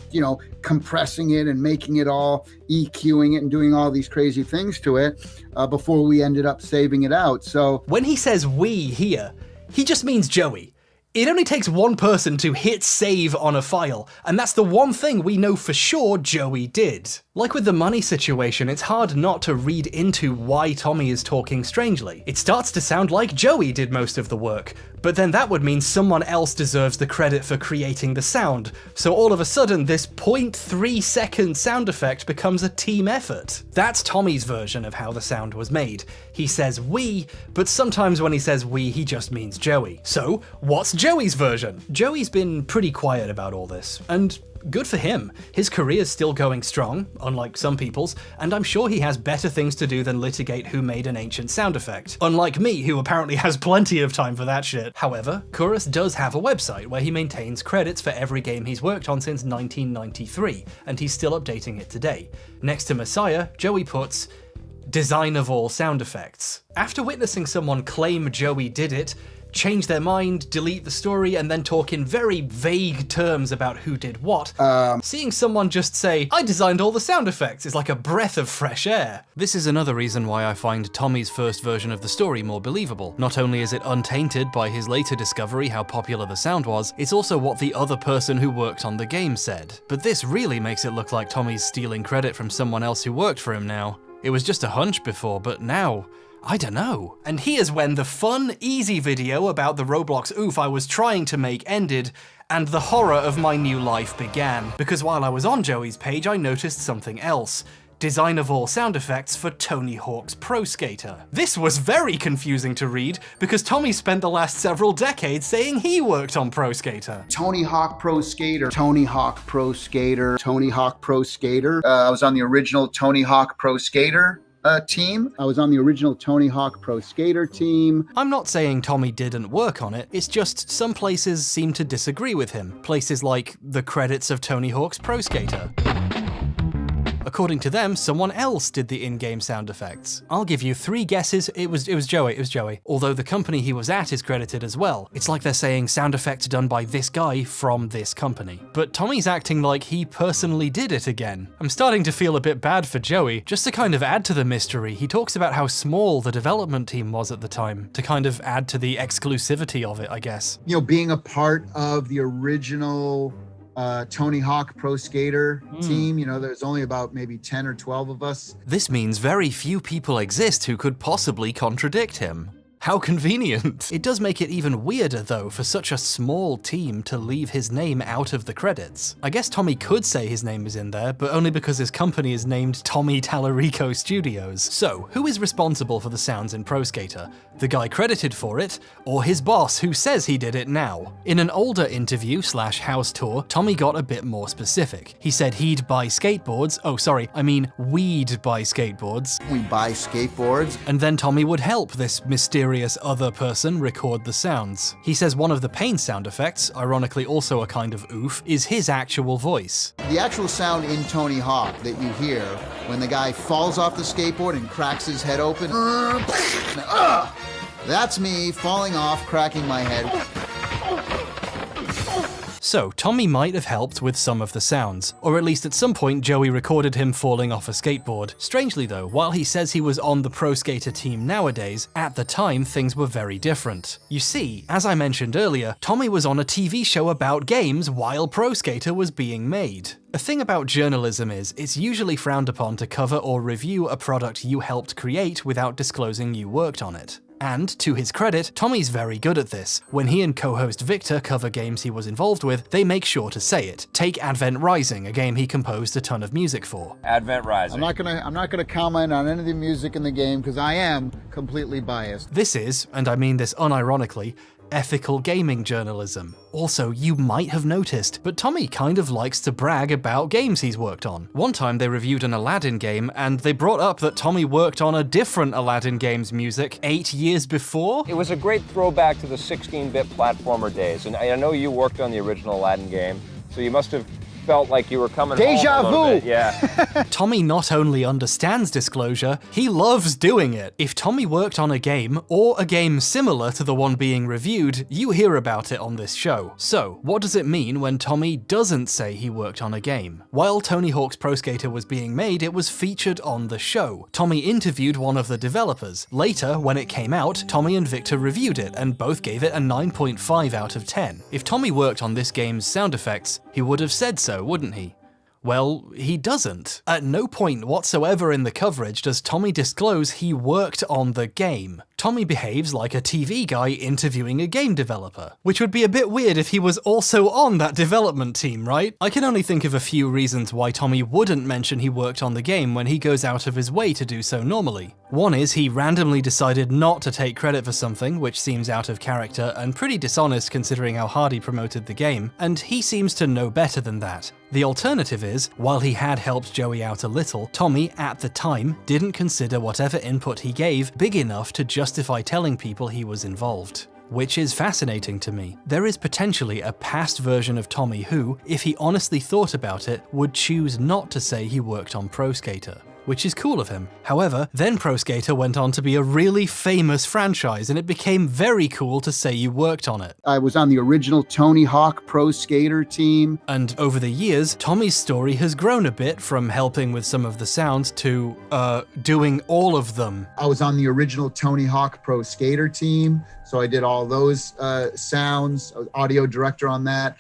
Compressing it and making it all, EQing it and doing all these crazy things to it before we ended up saving it out. So when he says we here, he just means Joey. It only takes one person to hit save on a file, and that's the one thing we know for sure Joey did. Like with the money situation, it's hard not to read into why Tommy is talking strangely. It starts to sound like Joey did most of the work, but then that would mean someone else deserves the credit for creating the sound. So all of a sudden, this 0.3 second sound effect becomes a team effort. That's Tommy's version of how the sound was made. He says we, but sometimes when he says we, he just means Joey. So what's Joey's version. Joey's been pretty quiet about all this, and good for him. His career's still going strong, unlike some people's, and I'm sure he has better things to do than litigate who made an ancient sound effect. Unlike me, who apparently has plenty of time for that shit. However, Kouros does have a website where he maintains credits for every game he's worked on since 1993, and he's still updating it today. Next to Messiah, Joey puts, "Design of all sound effects." After witnessing someone claim Joey did it, change their mind, delete the story, and then talk in very vague terms about who did what, seeing someone just say, "I designed all the sound effects," is like a breath of fresh air. This is another reason why I find Tommy's first version of the story more believable. Not only is it untainted by his later discovery how popular the sound was, it's also what the other person who worked on the game said. But this really makes it look like Tommy's stealing credit from someone else who worked for him now. It was just a hunch before, but now, I don't know. And here's when the fun, easy video about the Roblox oof I was trying to make ended, and the horror of my new life began. Because while I was on Joey's page, I noticed something else. Design of all sound effects for Tony Hawk's Pro Skater. This was very confusing to read, because Tommy spent the last several decades saying he worked on Pro Skater. Tony Hawk Pro Skater, Tony Hawk Pro Skater, Tony Hawk Pro Skater. I was on the original Tony Hawk Pro Skater team. I was on the original Tony Hawk Pro Skater team. I'm not saying Tommy didn't work on it, it's just some places seem to disagree with him. Places like the credits of Tony Hawk's Pro Skater. According to them, someone else did the in-game sound effects. I'll give you 3 guesses. It was Joey. Although the company he was at is credited as well. It's like they're saying sound effects done by this guy from this company. But Tommy's acting like he personally did it again. I'm starting to feel a bit bad for Joey. Just to kind of add to the mystery, he talks about how small the development team was at the time, to kind of add to the exclusivity of it, I guess. You know, being a part of the original Tony Hawk Pro Skater team, you know, there's only about maybe 10 or 12 of us. This means very few people exist who could possibly contradict him. How convenient. It does make it even weirder though for such a small team to leave his name out of the credits. I guess Tommy could say his name is in there, but only because his company is named Tommy Tallarico Studios. So, who is responsible for the sounds in Pro Skater? The guy credited for it, or his boss who says he did it now? In an older interview / house tour, Tommy got a bit more specific. He said he'd buy skateboards, we'd buy skateboards. We buy skateboards. And then Tommy would help this mysterious other person record the sounds. He says one of the pain sound effects, ironically also a kind of oof, is his actual voice. The actual sound in Tony Hawk that you hear when the guy falls off the skateboard and cracks his head open, that's me falling off, cracking my head. So, Tommy might have helped with some of the sounds, or at least at some point Joey recorded him falling off a skateboard. Strangely though, while he says he was on the Pro Skater team nowadays, at the time things were very different. You see, as I mentioned earlier, Tommy was on a TV show about games while Pro Skater was being made. A thing about journalism is, it's usually frowned upon to cover or review a product you helped create without disclosing you worked on it. And, to his credit, Tommy's very good at this. When he and co-host Victor cover games he was involved with, they make sure to say it. Take Advent Rising, a game he composed a ton of music for. Advent Rising. I'm not gonna comment on any of the music in the game because I am completely biased. This is, and I mean this unironically, ethical gaming journalism. Also, you might have noticed, but Tommy kind of likes to brag about games he's worked on. One time they reviewed an Aladdin game, and they brought up that Tommy worked on a different Aladdin game's music 8 years before. It was a great throwback to the 16-bit platformer days, and I know you worked on the original Aladdin game, so you must have felt like you were coming Deja home a little vu! bit. Yeah. Tommy not only understands disclosure, he loves doing it. If Tommy worked on a game, or a game similar to the one being reviewed, you hear about it on this show. So, what does it mean when Tommy doesn't say he worked on a game? While Tony Hawk's Pro Skater was being made, it was featured on the show. Tommy interviewed one of the developers. Later, when it came out, Tommy and Victor reviewed it, and both gave it a 9.5 out of 10. If Tommy worked on this game's sound effects, he would have said so, wouldn't he? Well, he doesn't. At no point whatsoever in the coverage does Tommy disclose he worked on the game. Tommy behaves like a TV guy interviewing a game developer, which would be a bit weird if he was also on that development team, right? I can only think of a few reasons why Tommy wouldn't mention he worked on the game when he goes out of his way to do so normally. One is he randomly decided not to take credit for something, which seems out of character and pretty dishonest considering how hard he promoted the game, and he seems to know better than that. The alternative is, while he had helped Joey out a little, Tommy, at the time, didn't consider whatever input he gave big enough to justify telling people he was involved. Which is fascinating to me. There is potentially a past version of Tommy who, if he honestly thought about it, would choose not to say he worked on Pro Skater, which is cool of him. However, then Pro Skater went on to be a really famous franchise, and it became very cool to say you worked on it. I was on the original Tony Hawk Pro Skater team. And over the years, Tommy's story has grown a bit from helping with some of the sounds to, doing all of them. I was on the original Tony Hawk Pro Skater team, so I did all those sounds, audio director on that.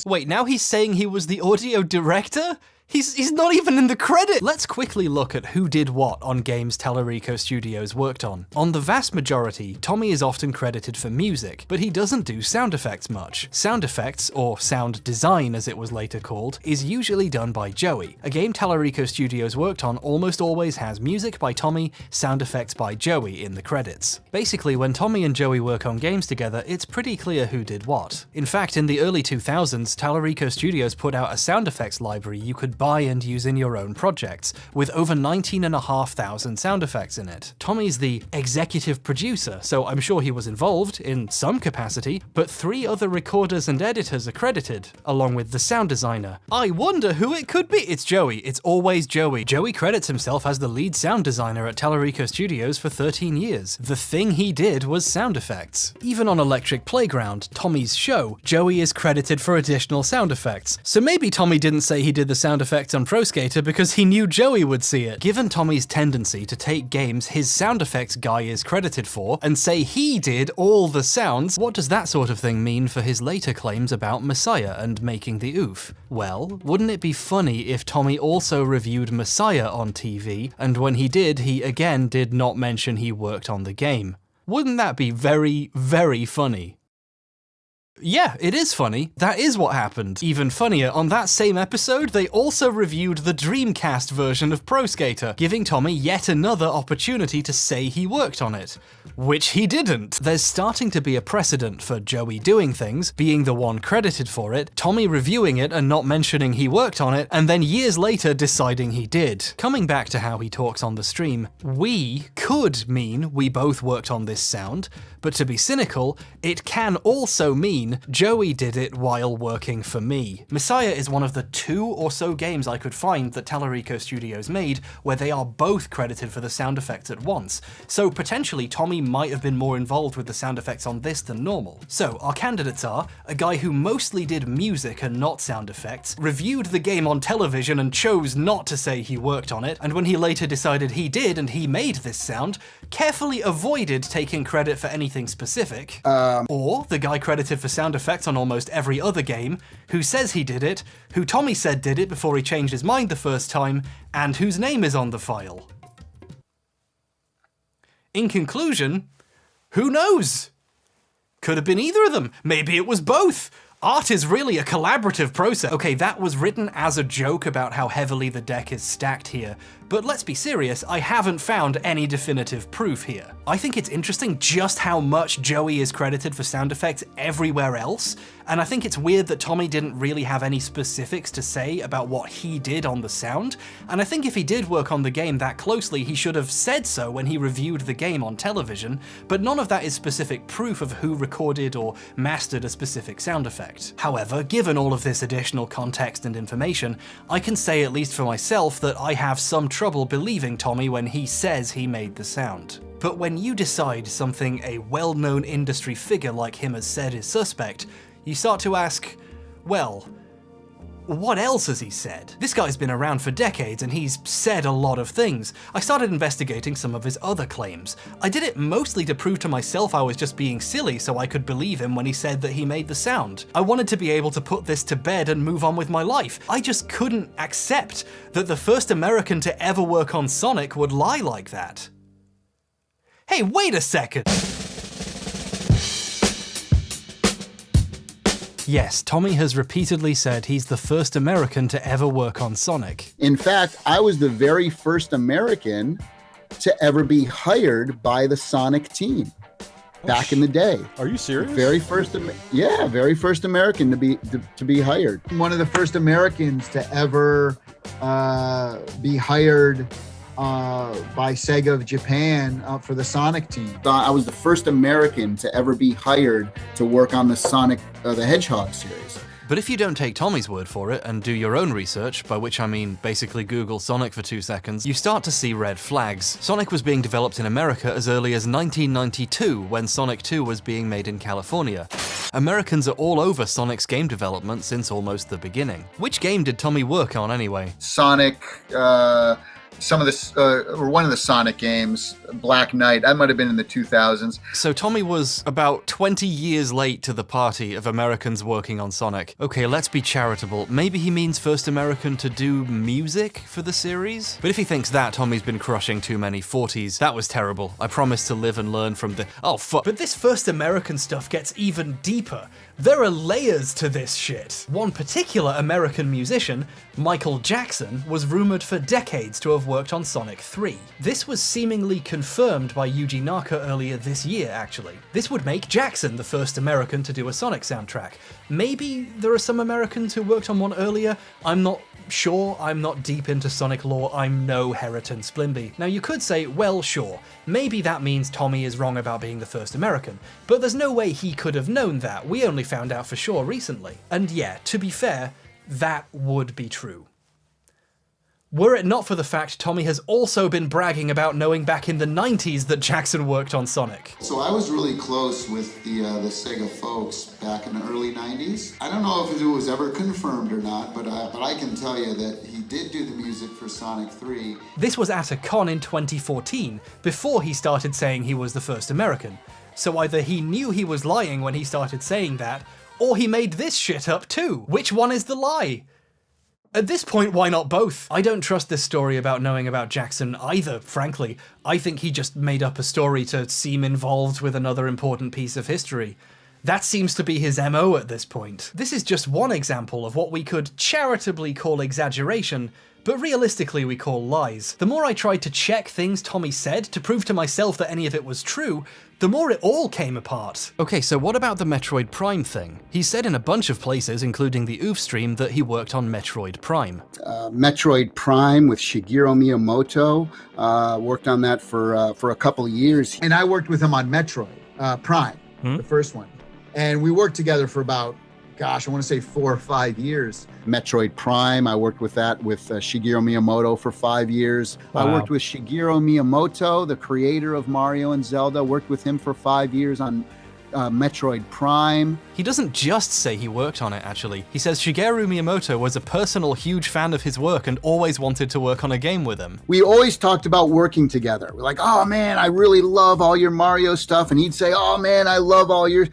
Wait, now he's saying he was the audio director? He's not even in the credit! Let's quickly look at who did what on games Tellurico Studios worked on. On the vast majority, Tommy is often credited for music, but he doesn't do sound effects much. Sound effects, or sound design as it was later called, is usually done by Joey. A game Tellurico Studios worked on almost always has music by Tommy, sound effects by Joey in the credits. Basically, when Tommy and Joey work on games together, it's pretty clear who did what. In fact, in the early 2000s, Tellurico Studios put out a sound effects library you could buy and use in your own projects, with over 19,500 sound effects in it. Tommy's the executive producer, so I'm sure he was involved in some capacity, but 3 other recorders and editors are credited, along with the sound designer. I wonder who it could be. It's Joey. It's always Joey. Joey credits himself as the lead sound designer at Tellurico Studios for 13 years. The thing he did was sound effects. Even on Electric Playground, Tommy's show, Joey is credited for additional sound effects. So maybe Tommy didn't say he did the sound effects on Pro Skater because he knew Joey would see it. Given Tommy's tendency to take games his sound effects guy is credited for and say he did all the sounds, what does that sort of thing mean for his later claims about Messiah and making the oof? Well, wouldn't it be funny if Tommy also reviewed Messiah on TV, and when he did, he again did not mention he worked on the game? Wouldn't that be very, very funny? Yeah, it is funny. That is what happened. Even funnier, on that same episode, they also reviewed the Dreamcast version of Pro Skater, giving Tommy yet another opportunity to say he worked on it. Which he didn't. There's starting to be a precedent for Joey doing things, being the one credited for it, Tommy reviewing it and not mentioning he worked on it, and then years later deciding he did. Coming back to how he talks on the stream, we could mean we both worked on this sound, but to be cynical, it can also mean Joey did it while working for me. Messiah is one of the 2 or so games I could find that Tellurico Studios made where they are both credited for the sound effects at once, so potentially Tommy might have been more involved with the sound effects on this than normal. So our candidates are a guy who mostly did music and not sound effects, reviewed the game on television and chose not to say he worked on it, and when he later decided he did and he made this sound, carefully avoided taking credit for anything specific, or the guy credited for sound effects on almost every other game, who says he did it, who Tommy said did it before he changed his mind the first time, and whose name is on the file. In conclusion, who knows? Could have been either of them. Maybe it was both. Art is really a collaborative process. Okay, that was written as a joke about how heavily the deck is stacked here, but let's be serious, I haven't found any definitive proof here. I think it's interesting just how much Joey is credited for sound effects everywhere else, and I think it's weird that Tommy didn't really have any specifics to say about what he did on the sound, and I think if he did work on the game that closely, he should have said so when he reviewed the game on television, but none of that is specific proof of who recorded or mastered a specific sound effect. However, given all of this additional context and information, I can say at least for myself that I have some trouble believing Tommy when he says he made the sound. But when you decide something a well-known industry figure like him has said is suspect, you start to ask, well, what else has he said? This guy's been around for decades and he's said a lot of things. I started investigating some of his other claims. I did it mostly to prove to myself I was just being silly so I could believe him when he said that he made the sound. I wanted to be able to put this to bed and move on with my life. I just couldn't accept that the first American to ever work on Sonic would lie like that. Hey, wait a second! Yes, Tommy has repeatedly said he's the first American to ever work on Sonic. In fact, I was the very first American to ever be hired by the Sonic team back in the day. Are you serious? Very first American to be hired. One of the first Americans to ever be hired by Sega of Japan for the Sonic team. I was the first American to ever be hired to work on the Sonic the Hedgehog series. But if you don't take Tommy's word for it and do your own research, by which I mean basically Google Sonic for 2 seconds, you start to see red flags. Sonic was being developed in America as early as 1992, when Sonic 2 was being made in California. Americans are all over Sonic's game development since almost the beginning. Which game did Tommy work on anyway? Sonic, some of the, or one of the Sonic games, Black Knight, that might have been in the 2000s. So Tommy was about 20 years late to the party of Americans working on Sonic. Okay, let's be charitable. Maybe he means first American to do music for the series? But if he thinks that, Tommy's been crushing too many 40s. That was terrible. I promised to live and learn from the— oh fuck. But this first American stuff gets even deeper. There are layers to this shit. One particular American musician, Michael Jackson, was rumored for decades to have worked on Sonic 3. This was seemingly confirmed by Yuji Naka earlier this year, actually. This would make Jackson the first American to do a Sonic soundtrack. Maybe there are some Americans who worked on one earlier. I'm not sure, I'm not deep into Sonic lore, I'm no Heriton Splimby. Now you could say, well sure, maybe that means Tommy is wrong about being the first American, but there's no way he could have known that, we only found out for sure recently. And yeah, to be fair, that would be true. Were it not for the fact Tommy has also been bragging about knowing back in the 90s that Jackson worked on Sonic. So I was really close with the Sega folks back in the early 90s. I don't know if it was ever confirmed or not, but I can tell you that he did do the music for Sonic 3. This was at a con in 2014, before he started saying he was the first American. So either he knew he was lying when he started saying that, or he made this shit up too. Which one is the lie? At this point, why not both? I don't trust this story about knowing about Jackson either, frankly. I think he just made up a story to seem involved with another important piece of history. That seems to be his MO at this point. This is just one example of what we could charitably call exaggeration, but realistically we call lies. The more I tried to check things Tommy said to prove to myself that any of it was true, the more it all came apart. Okay, so what about the Metroid Prime thing? He said in a bunch of places, including the OOF stream, that he worked on Metroid Prime. Metroid Prime with Shigeru Miyamoto, worked on that for a couple of years. And I worked with him on Metroid Prime, the first one. And we worked together for about, gosh, I want to say 4 or 5 years. Metroid Prime, I worked with that with Shigeru Miyamoto for 5 years. Wow. I worked with Shigeru Miyamoto, the creator of Mario and Zelda, worked with him for 5 years on Metroid Prime. He doesn't just say he worked on it, actually. He says Shigeru Miyamoto was a personal huge fan of his work and always wanted to work on a game with him. We always talked about working together. We're like, oh man, I really love all your Mario stuff. And he'd say, oh man, I love all your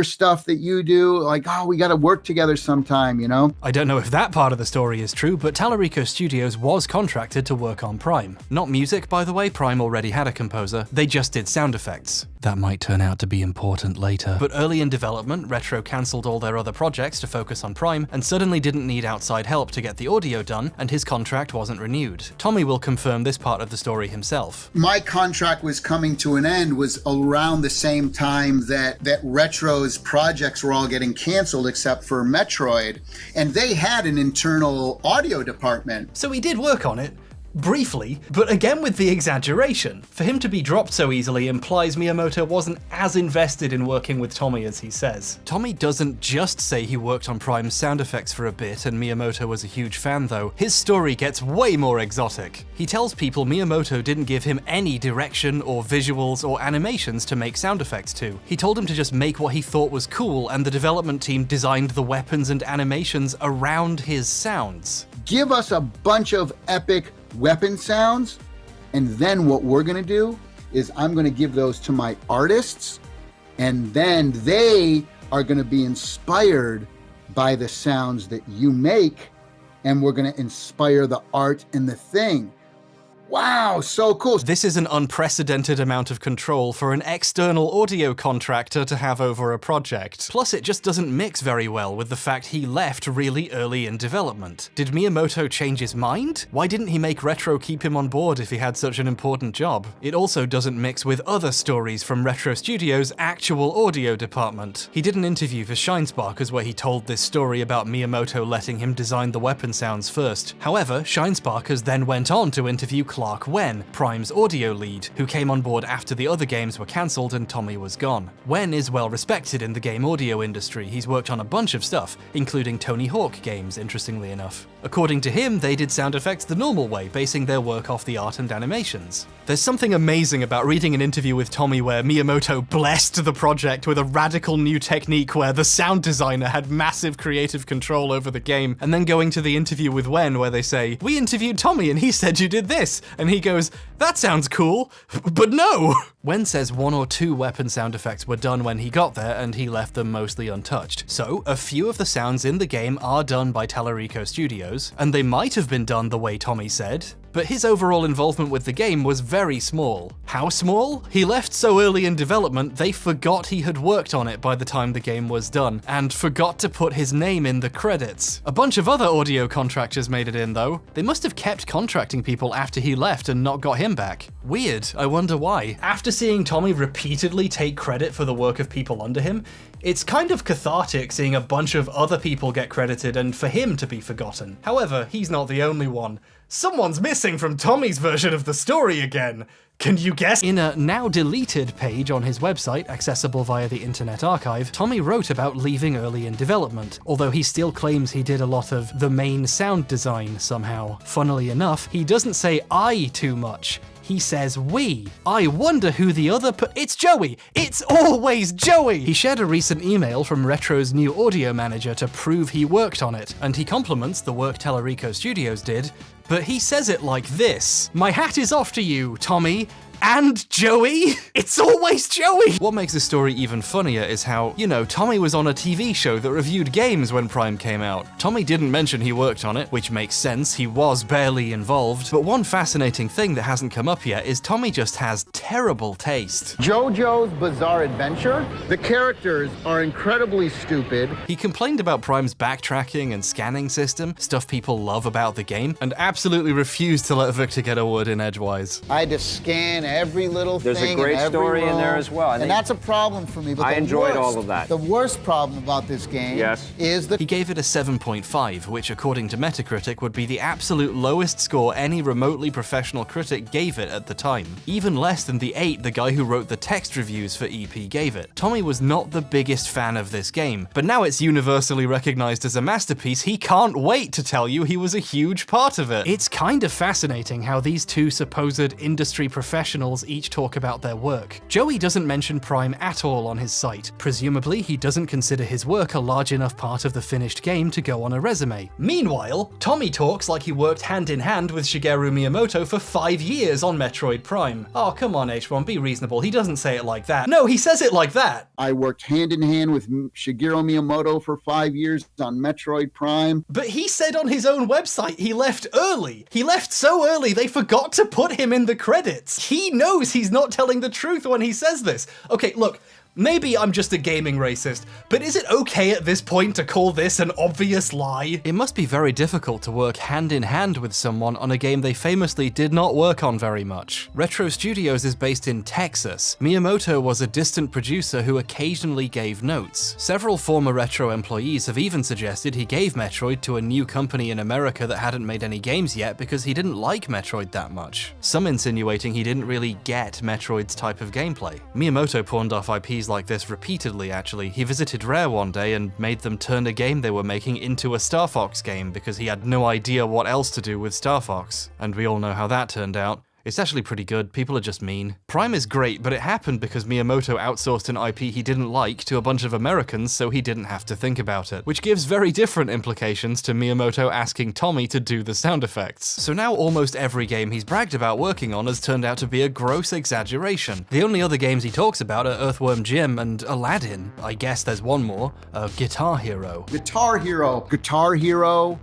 stuff that you do, like, oh, we got to work together sometime, you know? I don't know if that part of the story is true, but Tallarico Studios was contracted to work on Prime. Not music, by the way, Prime already had a composer, they just did sound effects. That might turn out to be important later. But early in development, Retro cancelled all their other projects to focus on Prime, and suddenly didn't need outside help to get the audio done, and his contract wasn't renewed. Tommy will confirm this part of the story himself. My contract was coming to an end was around the same time that Retro's projects were all getting canceled except for Metroid, and they had an internal audio department. So he did work on it. Briefly, but again with the exaggeration. For him to be dropped so easily implies Miyamoto wasn't as invested in working with Tommy as he says. Tommy doesn't just say he worked on Prime's sound effects for a bit and Miyamoto was a huge fan though. His story gets way more exotic. He tells people Miyamoto didn't give him any direction or visuals or animations to make sound effects to. He told him to just make what he thought was cool, and the development team designed the weapons and animations around his sounds. Give us a bunch of epic weapon sounds, and then what we're going to do is I'm going to give those to my artists, and then they are going to be inspired by the sounds that you make, and we're going to inspire the art and the thing. Wow, so cool. This is an unprecedented amount of control for an external audio contractor to have over a project. Plus, it just doesn't mix very well with the fact he left really early in development. Did Miyamoto change his mind? Why didn't he make Retro keep him on board if he had such an important job? It also doesn't mix with other stories from Retro Studios' actual audio department. He did an interview for Shinesparkers where he told this story about Miyamoto letting him design the weapon sounds first. However, Shinesparkers then went on to interview Clark Wen, Prime's audio lead, who came on board after the other games were cancelled and Tommy was gone. Wen is well respected in the game audio industry. He's worked on a bunch of stuff, including Tony Hawk games, interestingly enough. According to him, they did sound effects the normal way, basing their work off the art and animations. There's something amazing about reading an interview with Tommy where Miyamoto blessed the project with a radical new technique where the sound designer had massive creative control over the game, and then going to the interview with Wen where they say, "We interviewed Tommy and he said you did this," and he goes, "That sounds cool, but no." Wen says 1 or 2 weapon sound effects were done when he got there and he left them mostly untouched. So, a few of the sounds in the game are done by Tellurico Studios, and they might have been done the way Tommy said, but his overall involvement with the game was very small. How small? He left so early in development, they forgot he had worked on it by the time the game was done, and forgot to put his name in the credits. A bunch of other audio contractors made it in though. They must have kept contracting people after he left and not got him back. Weird, I wonder why. After seeing Tommy repeatedly take credit for the work of people under him, it's kind of cathartic seeing a bunch of other people get credited and for him to be forgotten. However, he's not the only one. Someone's missing from Tommy's version of the story again. Can you guess? In a now deleted page on his website, accessible via the Internet Archive, Tommy wrote about leaving early in development, although he still claims he did a lot of the main sound design somehow. Funnily enough, he doesn't say I too much. He says we. I wonder who the other it's Joey! It's always Joey! He shared a recent email from Retro's new audio manager to prove he worked on it, and he compliments the work Tellurico Studios did, but he says it like this: "My hat is off to you, Tommy. And Joey? It's always Joey!" What makes the story even funnier is how, Tommy was on a TV show that reviewed games when Prime came out. Tommy didn't mention he worked on it, which makes sense, he was barely involved, but one fascinating thing that hasn't come up yet is Tommy just has terrible taste. JoJo's Bizarre Adventure? The characters are incredibly stupid. He complained about Prime's backtracking and scanning system, stuff people love about the game, and absolutely refused to let Victor get a word in edgewise. I had to scan every little There's thing. a great in every story in there room, as well. And that's a problem for me. But I enjoyed all of that. The worst problem about this game is that he gave it a 7.5, which according to Metacritic would be the absolute lowest score any remotely professional critic gave it at the time. Even less than the 8 the guy who wrote the text reviews for EP gave it. Tommy was not the biggest fan of this game, but now it's universally recognized as a masterpiece, he can't wait to tell you he was a huge part of it. It's kind of fascinating how these two supposed industry professionals each talk about their work. Joey doesn't mention Prime at all on his site. Presumably, he doesn't consider his work a large enough part of the finished game to go on a resume. Meanwhile, Tommy talks like he worked hand in hand with Shigeru Miyamoto for 5 years on Metroid Prime. Oh, come on, H1, be reasonable. He doesn't say it like that. No, he says it like that. I worked hand in hand with Shigeru Miyamoto for 5 years on Metroid Prime. But he said on his own website he left early. He left so early they forgot to put him in the credits. He knows he's not telling the truth when he says this. Okay, look, maybe I'm just a gaming racist, but is it okay at this point to call this an obvious lie? It must be very difficult to work hand in hand with someone on a game they famously did not work on very much. Retro Studios is based in Texas. Miyamoto was a distant producer who occasionally gave notes. Several former Retro employees have even suggested he gave Metroid to a new company in America that hadn't made any games yet because he didn't like Metroid that much. Some insinuating he didn't really get Metroid's type of gameplay. Miyamoto pawned off IPs like this repeatedly, actually. He visited Rare one day and made them turn a game they were making into a Star Fox game because he had no idea what else to do with Star Fox. And we all know how that turned out. It's actually pretty good, people are just mean. Prime is great, but it happened because Miyamoto outsourced an IP he didn't like to a bunch of Americans so he didn't have to think about it, which gives very different implications to Miyamoto asking Tommy to do the sound effects. So now almost every game he's bragged about working on has turned out to be a gross exaggeration. The only other games he talks about are Earthworm Jim and Aladdin. I guess there's one more, Guitar Hero. Guitar Hero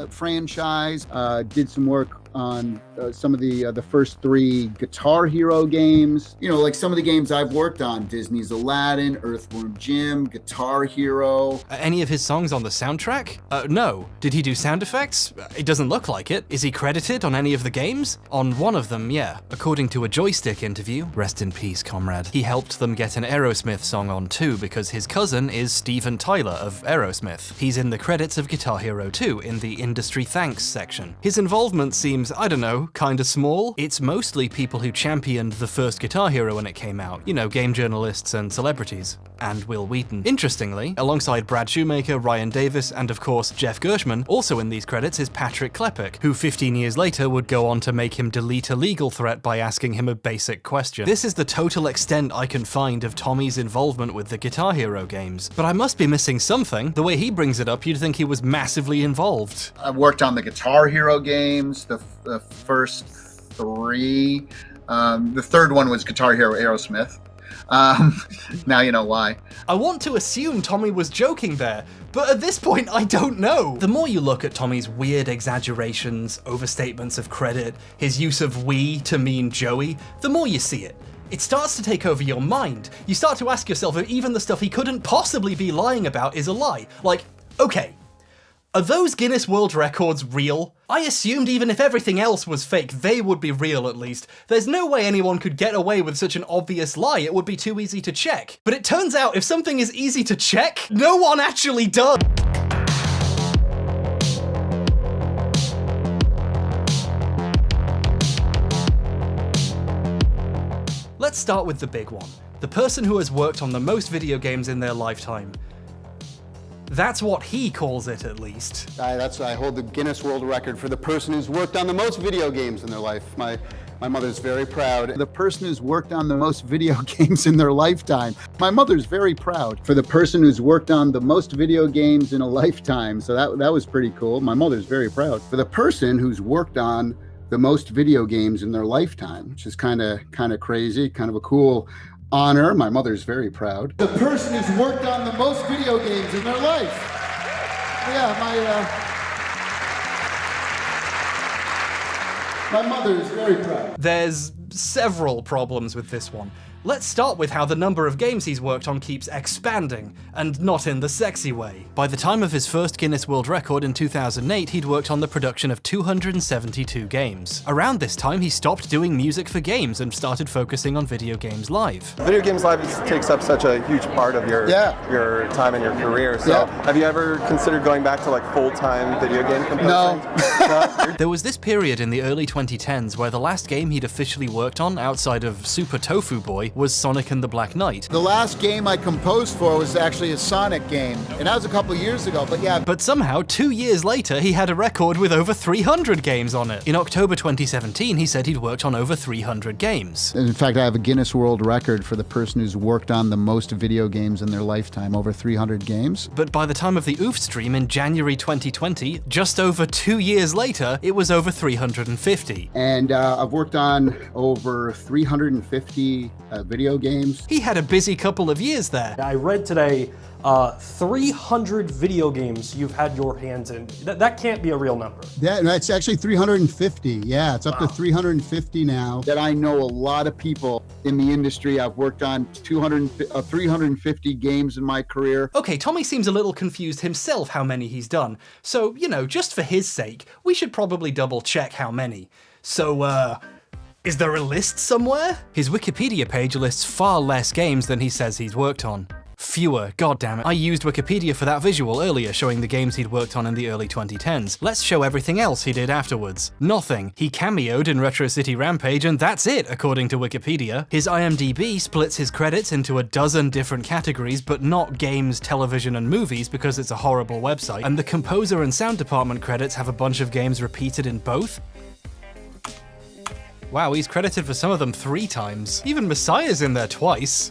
franchise, did some work on some of the first 3 Guitar Hero games. You know, like some of the games I've worked on: Disney's Aladdin, Earthworm Jim, Guitar Hero. Any of his songs on the soundtrack? No. Did he do sound effects? It doesn't look like it. Is he credited on any of the games? On one of them, yeah. According to a Joystick interview, rest in peace, comrade, he helped them get an Aerosmith song on too because his cousin is Steven Tyler of Aerosmith. He's in the credits of Guitar Hero 2 in the Industry Thanks section. His involvement seems, I don't know, kinda small. It's mostly people who championed the first Guitar Hero when it came out. You know, game journalists and celebrities. And Will Wheaton. Interestingly, alongside Brad Shoemaker, Ryan Davis, and of course Jeff Gershman, also in these credits is Patrick Klepek, who 15 years later would go on to make him delete a legal threat by asking him a basic question. This is the total extent I can find of Tommy's involvement with the Guitar Hero games. But I must be missing something. The way he brings it up, you'd think he was massively involved. I worked on the Guitar Hero games, the first 3. The third one was Guitar Hero Aerosmith. Now you know why. I want to assume Tommy was joking there, but at this point I don't know. The more you look at Tommy's weird exaggerations, overstatements of credit, his use of we to mean Joey, the more you see it. It starts to take over your mind. You start to ask yourself if even the stuff he couldn't possibly be lying about is a lie. Like, okay, are those Guinness World Records real? I assumed even if everything else was fake, they would be real at least. There's no way anyone could get away with such an obvious lie, it would be too easy to check. But it turns out if something is easy to check, no one actually does. Let's start with the big one. The person who has worked on the most video games in their lifetime. That's what he calls it, at least. I hold the Guinness World Record for the person who's worked on the most video games in their life. My mother's very proud. The person who's worked on the most video games in their lifetime. My mother's very proud for the person who's worked on the most video games in a lifetime. So that was pretty cool. My mother's very proud for the person who's worked on the most video games in their lifetime, which is kind of crazy, kind of a cool honor. My mother's very proud. The person who's worked on the most video games in their life. Yeah, my mother's very proud. There's several problems with this one. Let's start with how the number of games he's worked on keeps expanding, and not in the sexy way. By the time of his first Guinness World Record in 2008, he'd worked on the production of 272 games. Around this time, he stopped doing music for games and started focusing on Video Games Live. Video Games Live takes up such a huge part of your time and your career, so have you ever considered going back to like full-time video game composing? No. There was this period in the early 2010s where the last game he'd officially worked on, outside of Super Tofu Boy, was Sonic and the Black Knight. The last game I composed for was actually a Sonic game, and that was a couple years ago, but yeah. But somehow, 2 years later, he had a record with over 300 games on it. In October 2017, he said he'd worked on over 300 games. In fact, I have a Guinness World Record for the person who's worked on the most video games in their lifetime, over 300 games. But by the time of the OOF stream in January 2020, just over 2 years later, it was over 350. And I've worked on over 350 video games. He had a busy couple of years there. I read today 300 video games you've had your hands in. That can't be a real number. That's actually 350. Yeah, it's up to 350 now. That I know a lot of people in the industry. I've worked on 350 games in my career. Okay, Tommy seems a little confused himself how many he's done. So, you know, just for his sake, we should probably double check how many. So, is there a list somewhere? His Wikipedia page lists far less games than he says he's worked on. Fewer, goddammit. I used Wikipedia for that visual earlier, showing the games he'd worked on in the early 2010s. Let's show everything else he did afterwards. Nothing. He cameoed in Retro City Rampage, and that's it, according to Wikipedia. His IMDb splits his credits into a dozen different categories, but not games, television, and movies, because it's a horrible website. And the composer and sound department credits have a bunch of games repeated in both. Wow, he's credited for some of them 3 times. Even Messiah's in there twice.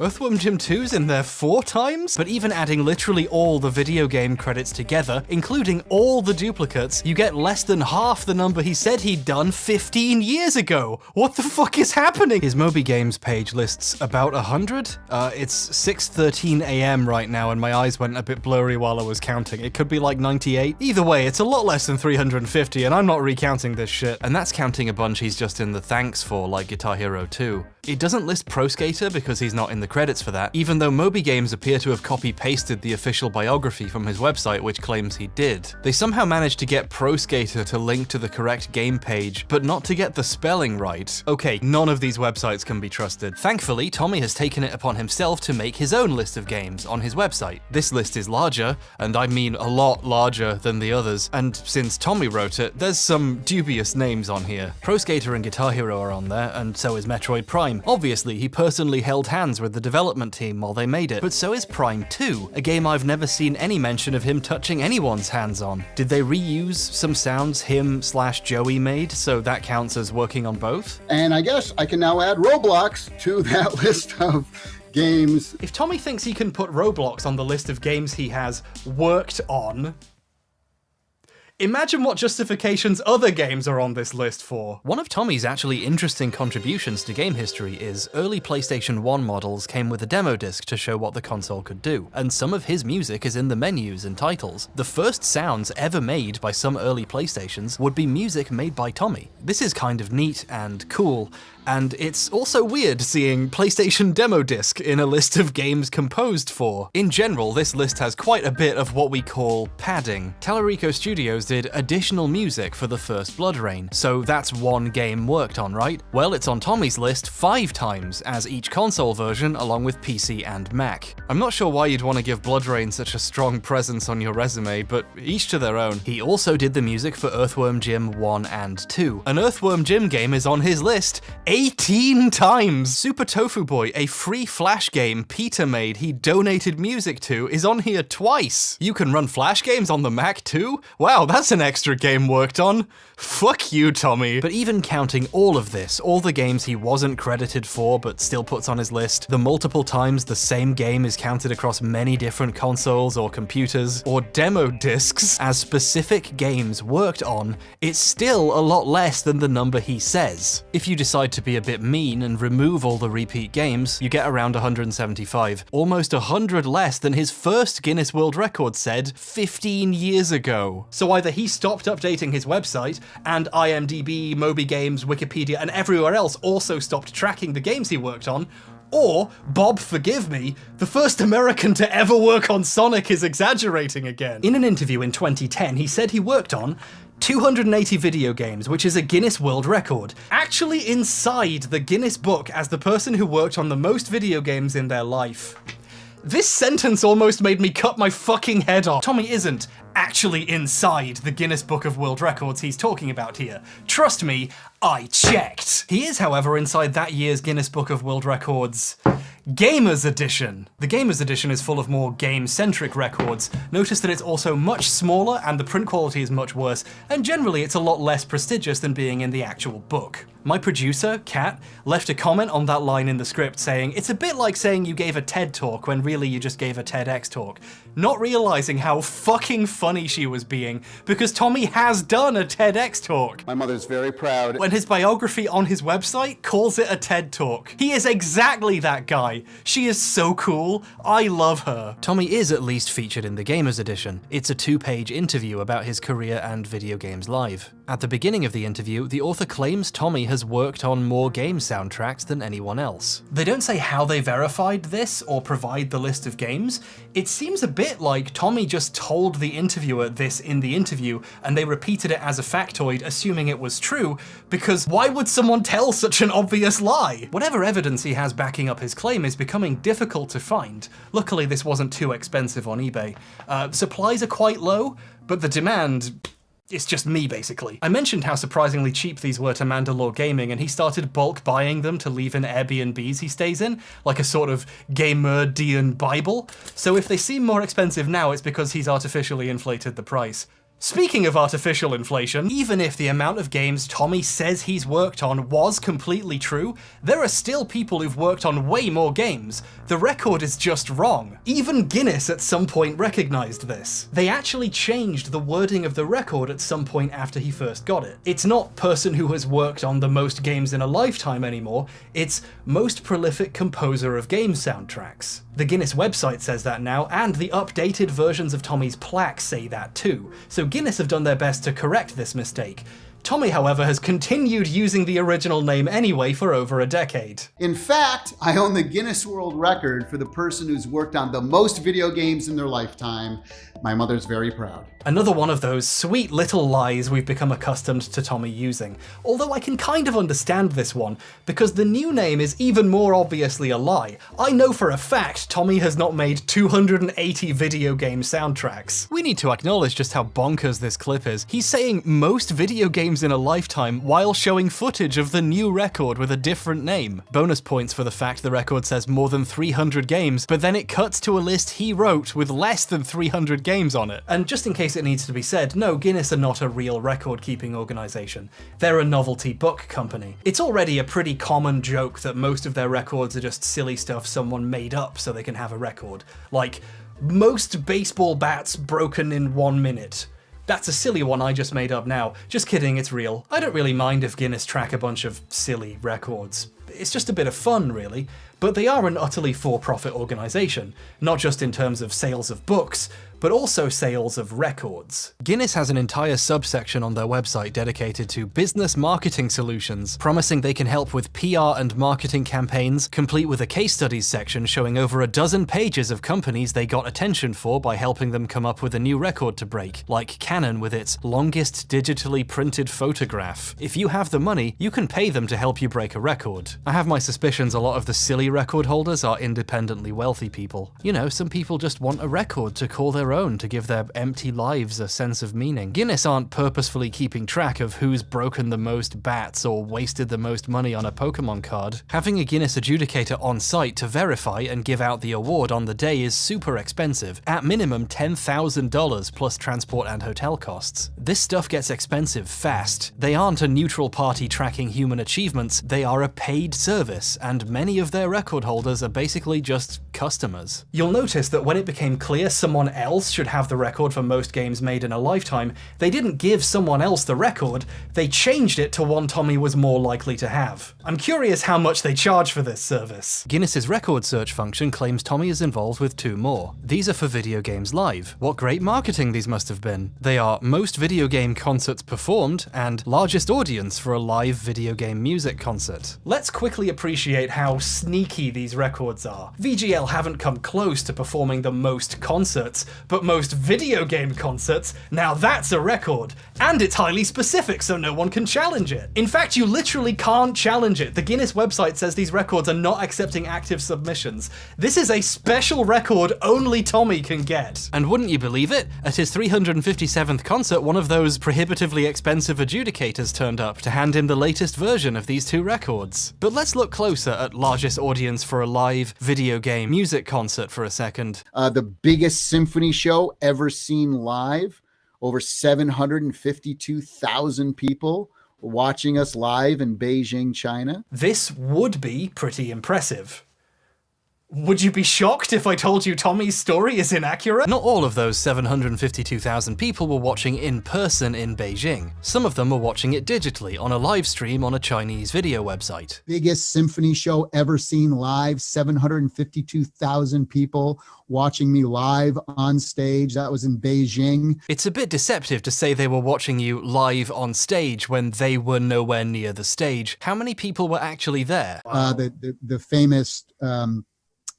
Earthworm Jim 2's in there 4 times? But even adding literally all the video game credits together, including all the duplicates, you get less than half the number he said he'd done 15 years ago. What the fuck is happening? His Moby Games page lists about 100. It's 6:13 a.m. right now and my eyes went a bit blurry while I was counting. It could be like 98. Either way, it's a lot less than 350 and I'm not recounting this shit. And that's counting a bunch he's just in the thanks for, like Guitar Hero 2. It doesn't list Pro Skater because he's not in the credits for that, even though Moby Games appear to have copy-pasted the official biography from his website, which claims he did. They somehow managed to get Pro Skater to link to the correct game page, but not to get the spelling right. Okay, none of these websites can be trusted. Thankfully, Tommy has taken it upon himself to make his own list of games on his website. This list is larger, and I mean a lot larger than the others, and since Tommy wrote it, there's some dubious names on here. Pro Skater and Guitar Hero are on there, and so is Metroid Prime. Obviously, he personally held hands with the development team while they made it, but so is Prime 2, a game I've never seen any mention of him touching anyone's hands on. Did they reuse some sounds him/Joey made, so that counts as working on both? And I guess I can now add Roblox to that list of games. If Tommy thinks he can put Roblox on the list of games he has worked on, imagine what justifications other games are on this list for. One of Tommy's actually interesting contributions to game history is early PlayStation 1 models came with a demo disc to show what the console could do, and some of his music is in the menus and titles. The first sounds ever made by some early PlayStations would be music made by Tommy. This is kind of neat and cool, and it's also weird seeing PlayStation demo disc in a list of games composed for. In general, this list has quite a bit of what we call padding. Tallarico Studios did additional music for the first Blood Rain, so that's one game worked on, right? Well, it's on Tommy's list 5 times as each console version along with PC and Mac. I'm not sure why you'd want to give Blood Rain such a strong presence on your resume, but each to their own. He also did the music for Earthworm Jim 1 and 2. An Earthworm Jim game is on his list 18 times! Super Tofu Boy, a free Flash game Peter made he donated music to, is on here twice! You can run Flash games on the Mac too? Wow, that's an extra game worked on. Fuck you, Tommy. But even counting all of this, all the games he wasn't credited for but still puts on his list, the multiple times the same game is counted across many different consoles or computers, or demo discs as specific games worked on, it's still a lot less than the number he says. If you decide to be a bit mean and remove all the repeat games, you get around 175, almost 100 less than his first Guinness World Record said 15 years ago. So either he stopped updating his website, and IMDb, Moby Games, Wikipedia, and everywhere else also stopped tracking the games he worked on, or, Bob, forgive me, the first American to ever work on Sonic is exaggerating again. In an interview in 2010, he said he worked on 280 video games, which is a Guinness World Record. Actually inside the Guinness Book as the person who worked on the most video games in their life. This sentence almost made me cut my fucking head off. Tommy isn't actually inside the Guinness Book of World Records he's talking about here. Trust me, I checked. He is, however, inside that year's Guinness Book of World Records Gamers Edition. The Gamers Edition is full of more game-centric records. Notice that it's also much smaller and the print quality is much worse, and generally it's a lot less prestigious than being in the actual book. My producer, Kat, left a comment on that line in the script saying, it's a bit like saying you gave a TED talk when really you just gave a TEDx talk, not realizing how fucking funny she was being, because Tommy has done a TEDx talk. My mother's very proud. When his biography on his website calls it a TED talk. He is exactly that guy. She is so cool. I love her. Tommy is at least featured in the Gamers Edition. It's a 2-page interview about his career and video games live. At the beginning of the interview, the author claims Tommy has worked on more game soundtracks than anyone else. They don't say how they verified this or provide the list of games. It seems a bit like Tommy just told the interviewer this in the interview and they repeated it as a factoid assuming it was true, because why would someone tell such an obvious lie? Whatever evidence he has backing up his claim is becoming difficult to find. Luckily this wasn't too expensive on eBay. Supplies are quite low, but the demand, it's just me, basically. I mentioned how surprisingly cheap these were to Mandalore Gaming, and he started bulk buying them to leave in Airbnbs he stays in, like a sort of gamer-dian Bible. So if they seem more expensive now, it's because he's artificially inflated the price. Speaking of artificial inflation, even if the amount of games Tommy says he's worked on was completely true, there are still people who've worked on way more games. The record is just wrong. Even Guinness at some point recognized this. They actually changed the wording of the record at some point after he first got it. It's not person who has worked on the most games in a lifetime anymore, it's most prolific composer of game soundtracks. The Guinness website says that now, and the updated versions of Tommy's plaque say that too, so Guinness have done their best to correct this mistake. Tommy, however, has continued using the original name anyway for over a decade. In fact, I own the Guinness World Record for the person who's worked on the most video games in their lifetime. My mother's very proud. Another one of those sweet little lies we've become accustomed to Tommy using. Although I can kind of understand this one, because the new name is even more obviously a lie. I know for a fact Tommy has not made 280 video game soundtracks. We need to acknowledge just how bonkers this clip is. He's saying most video games in a lifetime while showing footage of the new record with a different name. Bonus points for the fact the record says more than 300 games, but then it cuts to a list he wrote with less than 300 games on it. And just in case it needs to be said, no, Guinness are not a real record-keeping organisation. They're a novelty book company. It's already a pretty common joke that most of their records are just silly stuff someone made up so they can have a record. Like, most baseball bats broken in 1 minute. That's a silly one I just made up now. Just kidding, it's real. I don't really mind if Guinness track a bunch of silly records. It's just a bit of fun, really. But they are an utterly for-profit organisation, not just in terms of sales of books, but also sales of records. Guinness has an entire subsection on their website dedicated to business marketing solutions, promising they can help with PR and marketing campaigns, complete with a case studies section showing over a dozen pages of companies they got attention for by helping them come up with a new record to break, like Canon with its longest digitally printed photograph. If you have the money, you can pay them to help you break a record. I have my suspicions a lot of the silly record holders are independently wealthy people. You know, some people just want a record to call their own to give their empty lives a sense of meaning. Guinness aren't purposefully keeping track of who's broken the most bats or wasted the most money on a Pokemon card. Having a Guinness adjudicator on site to verify and give out the award on the day is super expensive, at minimum $10,000 plus transport and hotel costs. This stuff gets expensive fast. They aren't a neutral party tracking human achievements, they are a paid service, and many of their record holders are basically just customers. You'll notice that when it became clear someone else should have the record for most games made in a lifetime, they didn't give someone else the record, they changed it to one Tommy was more likely to have. I'm curious how much they charge for this service. Guinness's record search function claims Tommy is involved with 2 more. These are for Video Games Live. What great marketing these must have been. They are most video game concerts performed and largest audience for a live video game music concert. Let's quickly appreciate how sneaky these records are. VGL haven't come close to performing the most concerts, but most video game concerts, now that's a record. And it's highly specific, so no one can challenge it. In fact, you literally can't challenge it. The Guinness website says these records are not accepting active submissions. This is a special record only Tommy can get. And wouldn't you believe it? At his 357th concert, one of those prohibitively expensive adjudicators turned up to hand him the latest version of these 2 records. But let's look closer at largest audience for a live video game music concert for a second. The biggest symphony show ever seen live. Over 752,000 people watching us live in Beijing, China. This would be pretty impressive. Would you be shocked if I told you Tommy's story is inaccurate? Not all of those 752,000 people were watching in person in Beijing. Some of them were watching it digitally on a live stream on a Chinese video website. Biggest symphony show ever seen live, 752,000 people watching me live on stage. That was in Beijing. It's a bit deceptive to say they were watching you live on stage when they were nowhere near the stage. How many people were actually there? The famous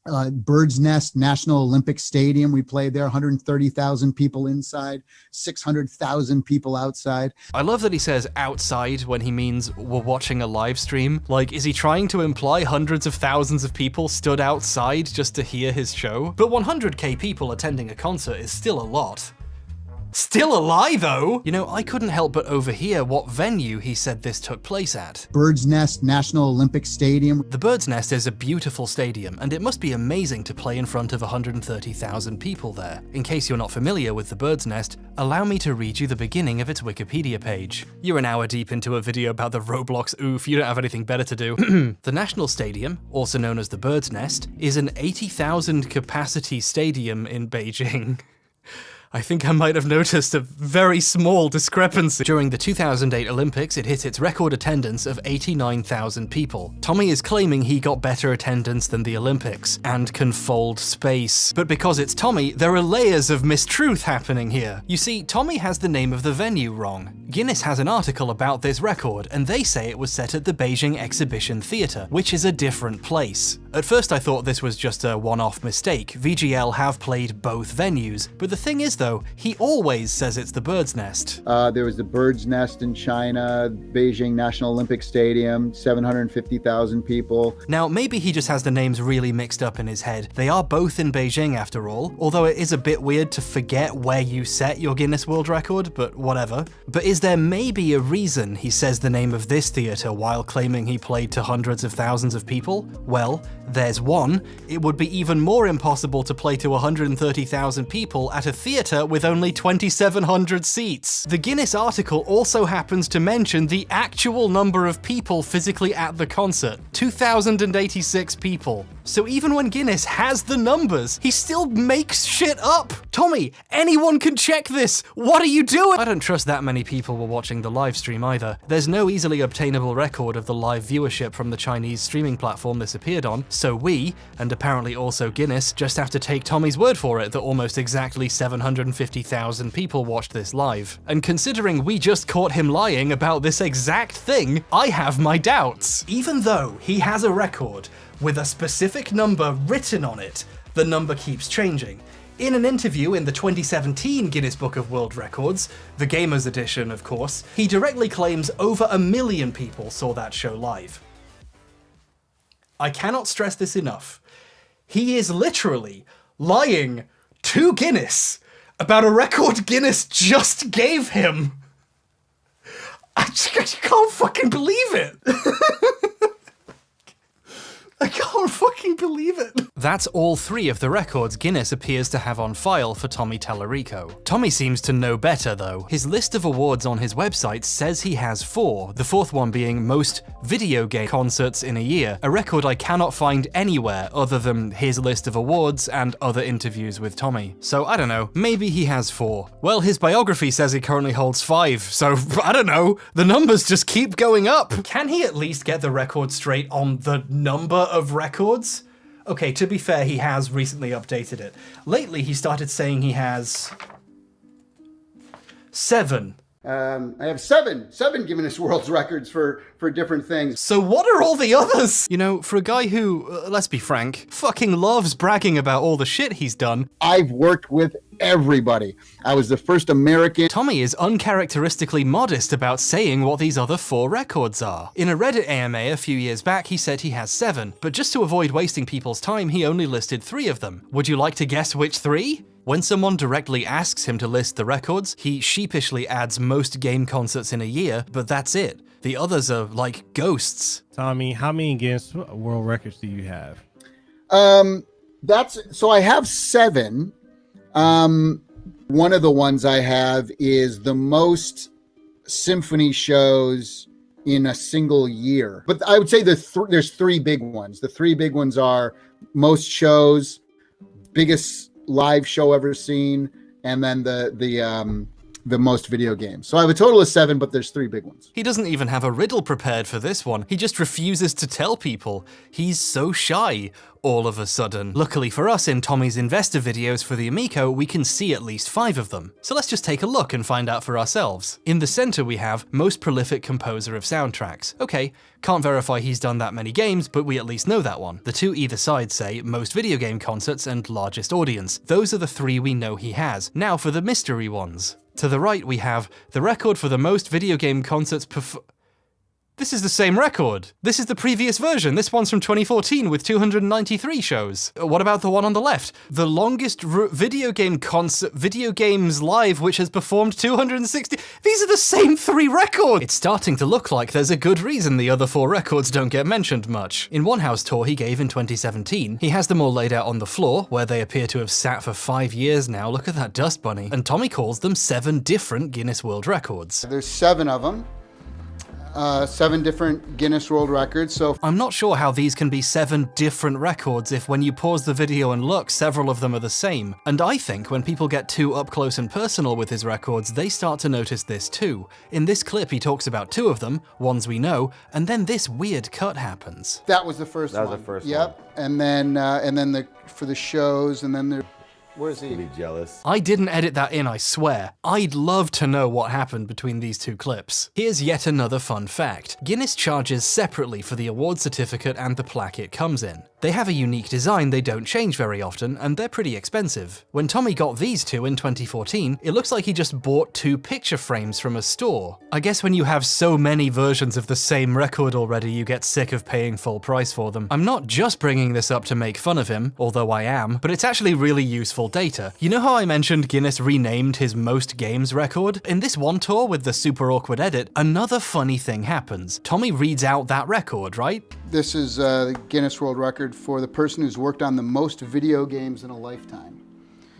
Bird's Nest National Olympic Stadium. We played there, 130,000 people inside, 600,000 people outside. I love that he says outside when he means we're watching a live stream. Like, is he trying to imply hundreds of thousands of people stood outside just to hear his show? But 100k people attending a concert is still a lot. Still a lie, though! You know, I couldn't help but overhear what venue he said this took place at. Bird's Nest National Olympic Stadium. The Bird's Nest is a beautiful stadium, and it must be amazing to play in front of 130,000 people there. In case you're not familiar with the Bird's Nest, allow me to read you the beginning of its Wikipedia page. You're an hour deep into a video about the Roblox oof, you don't have anything better to do. The National Stadium, also known as the Bird's Nest, is an 80,000 capacity stadium in Beijing. I think I might have noticed a very small discrepancy. During the 2008 Olympics, it hit its record attendance of 89,000 people. Tommy is claiming he got better attendance than the Olympics, and can fold space. But because it's Tommy, there are layers of mistruth happening here. You see, Tommy has the name of the venue wrong. Guinness has an article about this record, and they say it was set at the Beijing Exhibition Theatre, which is a different place. At first I thought this was just a one-off mistake. VGL have played both venues, but the thing is though, he always says it's the Bird's Nest. There was the Bird's Nest in China, Beijing National Olympic Stadium, 750,000 people. Now, maybe he just has the names really mixed up in his head. They are both in Beijing after all, although it is a bit weird to forget where you set your Guinness World Record, but whatever. But is there maybe a reason he says the name of this theatre while claiming he played to hundreds of thousands of people? Well, there's one. It would be even more impossible to play to 130,000 people at a theatre with only 2,700 seats. The Guinness article also happens to mention the actual number of people physically at the concert, 2,086 people. So even when Guinness has the numbers, he still makes shit up. Tommy, anyone can check this. What are you doing? I don't trust that many people were watching the live stream either. There's no easily obtainable record of the live viewership from the Chinese streaming platform this appeared on, so we, and apparently also Guinness, just have to take Tommy's word for it that almost exactly 750,000 people watched this live. And considering we just caught him lying about this exact thing, I have my doubts. Even though he has a record with a specific number written on it, the number keeps changing. In an interview in the 2017 Guinness Book of World Records, the Gamers Edition of course, he directly claims over 1 million people saw that show live. I cannot stress this enough. He is literally lying to Guinness about a record Guinness just gave him. I can't fucking believe it. I can't fucking believe it. That's all 3 of the records Guinness appears to have on file for Tommy Tallarico. Tommy seems to know better though. His list of awards on his website says he has 4, the 4th one being most video game concerts in a year, a record I cannot find anywhere other than his list of awards and other interviews with Tommy. So I don't know, maybe he has 4. Well, his biography says he currently holds 5, so I don't know, the numbers just keep going up. Can he at least get the record straight on the number of records? Okay, to be fair, he has recently updated it. Lately, he started saying he has 7. I have seven Guinness World Records for different things. So what are all the others? You know, for a guy who, let's be frank, fucking loves bragging about all the shit he's done. I've worked with everybody. I was the first American. Tommy is uncharacteristically modest about saying what these other 4 records are. In a Reddit AMA a few years back, he said he has 7, but just to avoid wasting people's time, he only listed 3 of them. Would you like to guess which 3? When someone directly asks him to list the records, he sheepishly adds most game concerts in a year, but that's it. The others are like ghosts. Tommy, how many Guinness World Records do you have? So I have 7. One of the ones I have is the most symphony shows in a single year. But I would say there's 3 big ones. The 3 big ones are most shows, biggest live show ever seen, and then the most video games. So I have a total of 7, but there's 3 big ones. He doesn't even have a riddle prepared for this one. He just refuses to tell people. He's so shy all of a sudden. Luckily for us, in Tommy's investor videos for the Amico, we can see at least 5 of them. So let's just take a look and find out for ourselves. In the center we have most prolific composer of soundtracks. Okay, can't verify he's done that many games, but we at least know that one. The 2 either side say most video game concerts and largest audience. Those are the 3 we know he has. Now for the mystery ones. To the right we have the record for the most video game concerts This is the same record. This is the previous version. This one's from 2014 with 293 shows. What about the one on the left? The longest video games live, which has performed 260. These are the same 3 records. It's starting to look like there's a good reason the other 4 records don't get mentioned much. In one house tour he gave in 2017, he has them all laid out on the floor, where they appear to have sat for 5 years now. Look at that dust bunny. And Tommy calls them 7 different Guinness World Records. There's 7 of them. 7 different Guinness World Records. So I'm not sure how these can be 7 different records if when you pause the video and look, several of them are the same. And I think when people get too up close and personal with his records, they start to notice this too. In this clip, he talks about 2 of them, ones we know, and then this weird cut happens. That was the first one. That was the first one. Yep. And then for the shows, and then the. Where's he? Be jealous. I didn't edit that in, I swear. I'd love to know what happened between these 2 clips. Here's yet another fun fact. Guinness charges separately for the award certificate and the plaque it comes in. They have a unique design they don't change very often, and they're pretty expensive. When Tommy got these 2 in 2014, it looks like he just bought 2 picture frames from a store. I guess when you have so many versions of the same record already, you get sick of paying full price for them. I'm not just bringing this up to make fun of him, although I am, but it's actually really useful data. You know how I mentioned Guinness renamed his most games record? In this one tour with the super awkward edit, another funny thing happens. Tommy reads out that record, right? This is the Guinness World Record for the person who's worked on the most video games in a lifetime.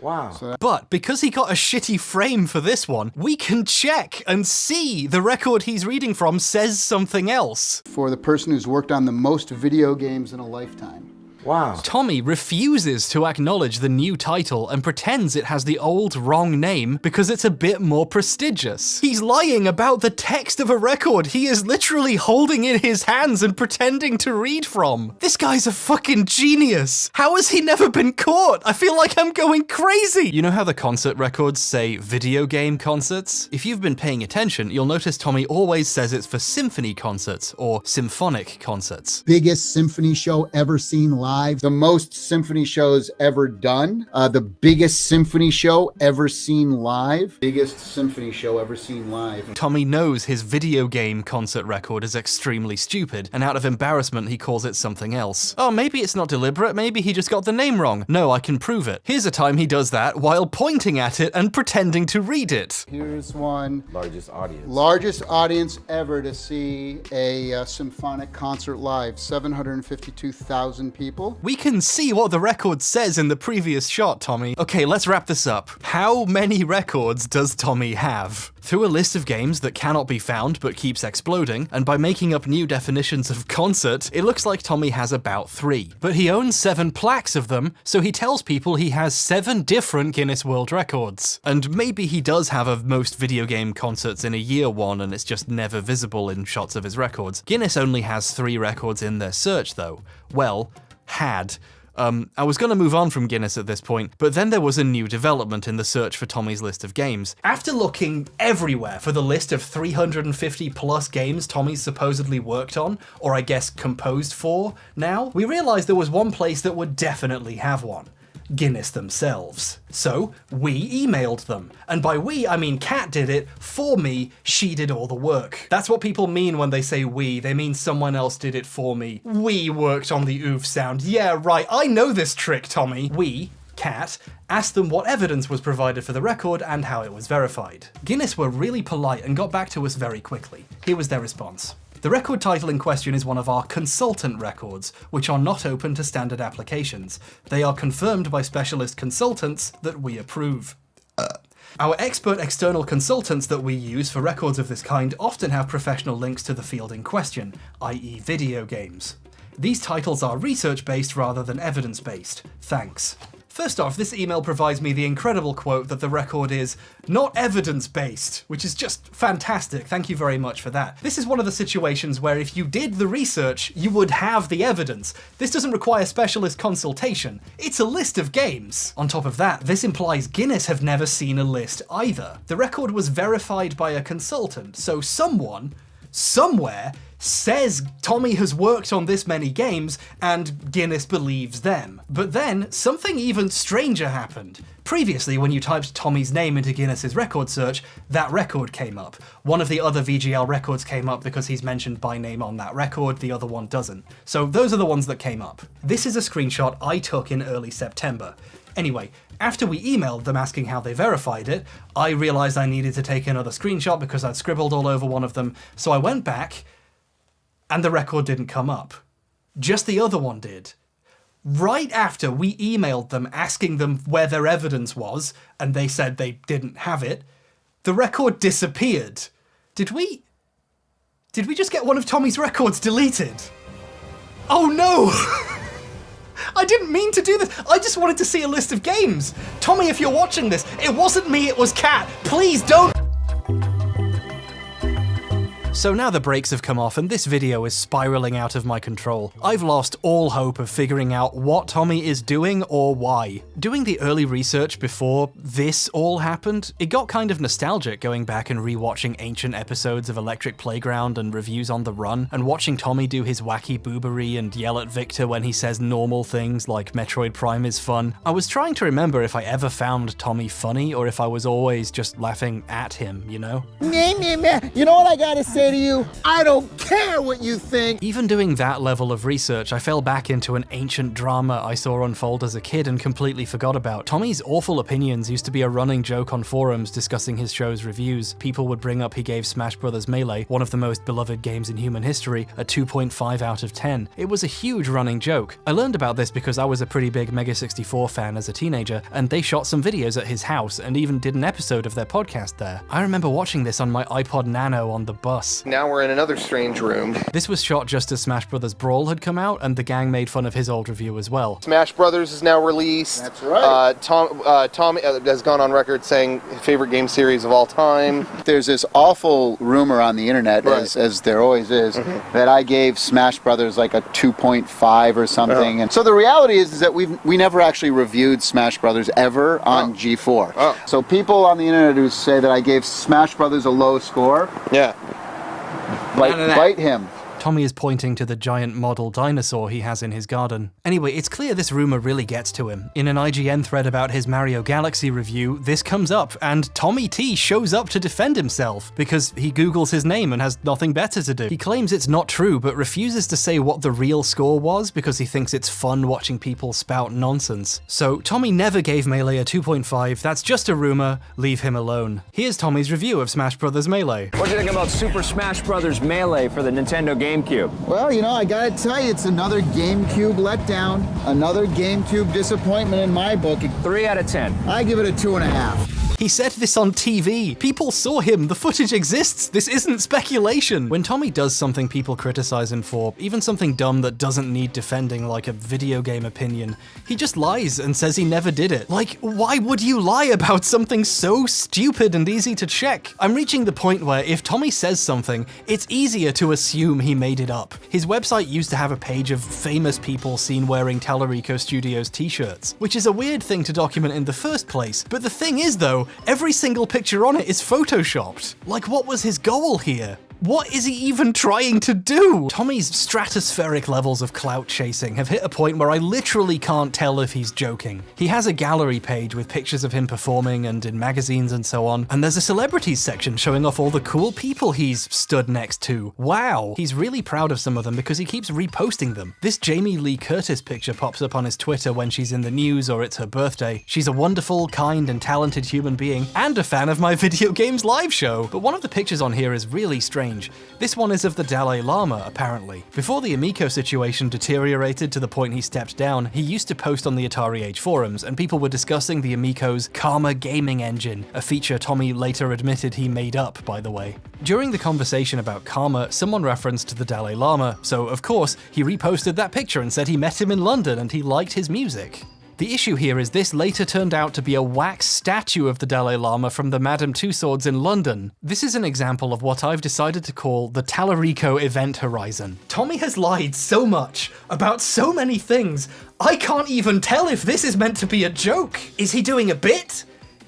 Wow. But because he got a shitty frame for this one, we can check and see the record he's reading from says something else. For the person who's worked on the most video games in a lifetime. Wow. Tommy refuses to acknowledge the new title and pretends it has the old wrong name because it's a bit more prestigious. He's lying about the text of a record he is literally holding in his hands and pretending to read from. This guy's a fucking genius. How has he never been caught? I feel like I'm going crazy. You know how the concert records say video game concerts? If you've been paying attention, you'll notice Tommy always says it's for symphony concerts or symphonic concerts. Biggest symphony show ever seen live. The most symphony shows ever done. The biggest symphony show ever seen live. Biggest symphony show ever seen live. Tommy knows his video game concert record is extremely stupid, and out of embarrassment he calls it something else. Oh, maybe it's not deliberate, maybe he just got the name wrong. No, I can prove it. Here's a time he does that while pointing at it and pretending to read it. Here's one. Largest audience. Largest audience ever to see a symphonic concert live. 752,000 people. We can see what the record says in the previous shot, Tommy. Okay, let's wrap this up. How many records does Tommy have? Through a list of games that cannot be found but keeps exploding, and by making up new definitions of concert, it looks like Tommy has about 3. But he owns 7 plaques of them, so he tells people he has 7 different Guinness World Records. And maybe he does have a most video game concerts in a year one and it's just never visible in shots of his records. Guinness only has 3 records in their search though. Well, had. I was going to move on from Guinness at this point, but then there was a new development in the search for Tommy's list of games. After looking everywhere for the list of 350 plus games Tommy's supposedly worked on, or I guess composed for now, we realized there was one place that would definitely have one. Guinness themselves. So we emailed them. And by we, I mean Kat did it for me, she did all the work. That's what people mean when they say we, they mean someone else did it for me. We worked on the oof sound. Yeah, right, I know this trick, Tommy. We, Kat, asked them what evidence was provided for the record and how it was verified. Guinness were really polite and got back to us very quickly. Here was their response. The record title in question is one of our consultant records, which are not open to standard applications. They are confirmed by specialist consultants that we approve. Our expert external consultants that we use for records of this kind often have professional links to the field in question, i.e. video games. These titles are research-based rather than evidence-based. Thanks. First off, this email provides me the incredible quote that the record is not evidence-based, which is just fantastic. Thank you very much for that. This is one of the situations where if you did the research, you would have the evidence. This doesn't require specialist consultation. It's a list of games. On top of that, this implies Guinness have never seen a list either. The record was verified by a consultant, so someone, somewhere, says Tommy has worked on this many games, and Guinness believes them. But then, something even stranger happened. Previously, when you typed Tommy's name into Guinness's record search, that record came up. One of the other VGL records came up because he's mentioned by name on that record, the other one doesn't. So those are the ones that came up. This is a screenshot I took in early September. Anyway, after we emailed them asking how they verified it, I realized I needed to take another screenshot because I'd scribbled all over one of them, so I went back, and the record didn't come up. Just the other one did. Right after we emailed them asking them where their evidence was, and they said they didn't have it, the record disappeared. Did we just get one of Tommy's records deleted? Oh no! I didn't mean to do this. I just wanted to see a list of games. Tommy, if you're watching this, it wasn't me, it was Kat. Please don't. So now the brakes have come off and this video is spiraling out of my control. I've lost all hope of figuring out what Tommy is doing or why. Doing the early research before this all happened, it got kind of nostalgic going back and rewatching ancient episodes of Electric Playground and Reviews on the Run, and watching Tommy do his wacky boobery and yell at Victor when he says normal things like Metroid Prime is fun. I was trying to remember if I ever found Tommy funny or if I was always just laughing at him, you know? You know what I gotta say to you? I don't care what you think. Even doing that level of research, I fell back into an ancient drama I saw unfold as a kid and completely forgot about. Tommy's awful opinions used to be a running joke on forums discussing his show's reviews. People would bring up he gave Smash Bros. Melee, one of the most beloved games in human history, a 2.5 out of 10. It was a huge running joke. I learned about this because I was a pretty big Mega 64 fan as a teenager, and they shot some videos at his house and even did an episode of their podcast there. I remember watching this on my iPod Nano on the bus. Now we're in another strange room. This was shot just as Smash Bros. Brawl had come out, and the gang made fun of his old review as well. Smash Brothers is now released. That's right. Tom has gone on record saying favorite game series of all time. There's this awful rumor on the internet, Right. as there always is, that I gave Smash Brothers like a 2.5 or something. And so the reality is that we never actually reviewed Smash Brothers ever on G4. Oh. So people on the internet who say that I gave Smash Brothers a low score, Yeah. bite him. Tommy is pointing to the giant model dinosaur he has in his garden. Anyway, it's clear this rumor really gets to him. In an IGN thread about his Mario Galaxy review, this comes up, and Tommy T shows up to defend himself, because he Googles his name and has nothing better to do. He claims it's not true, but refuses to say what the real score was because he thinks it's fun watching people spout nonsense. So Tommy never gave Melee a 2.5, that's just a rumor, leave him alone. Here's Tommy's review of Smash Bros. Melee. What do you think about Super Smash Bros. Melee for the Nintendo GameCube? Well, you know, I gotta tell you, it's another GameCube letdown, another GameCube disappointment in my book. 3 out of 10. I give it a 2.5. He said this on TV. People saw him. The footage exists. This isn't speculation. When Tommy does something people criticize him for, even something dumb that doesn't need defending like a video game opinion, he just lies and says he never did it. Like, why would you lie about something so stupid and easy to check? I'm reaching the point where if Tommy says something, it's easier to assume he made it up. His website used to have a page of famous people seen wearing Tallarico Studios t-shirts, which is a weird thing to document in the first place. But the thing is though, every single picture on it is photoshopped. Like, what was his goal here? What is he even trying to do? Tommy's stratospheric levels of clout chasing have hit a point where I literally can't tell if he's joking. He has a gallery page with pictures of him performing and in magazines and so on, and there's a celebrities section showing off all the cool people he's stood next to. Wow. He's really proud of some of them because he keeps reposting them. This Jamie Lee Curtis picture pops up on his Twitter when she's in the news or it's her birthday. She's a wonderful, kind, and talented human being and a fan of my video games live show. But one of the pictures on here is really strange. This one is of the Dalai Lama, apparently. Before the Amico situation deteriorated to the point he stepped down, he used to post on the Atari Age forums, and people were discussing the Amico's Karma gaming engine, a feature Tommy later admitted he made up, by the way. During the conversation about Karma, someone referenced the Dalai Lama, so of course, he reposted that picture and said he met him in London and he liked his music. The issue here is this later turned out to be a wax statue of the Dalai Lama from the Madame Tussauds in London. This is an example of what I've decided to call the Tallarico event horizon. Tommy has lied so much about so many things, I can't even tell if this is meant to be a joke. Is he doing a bit?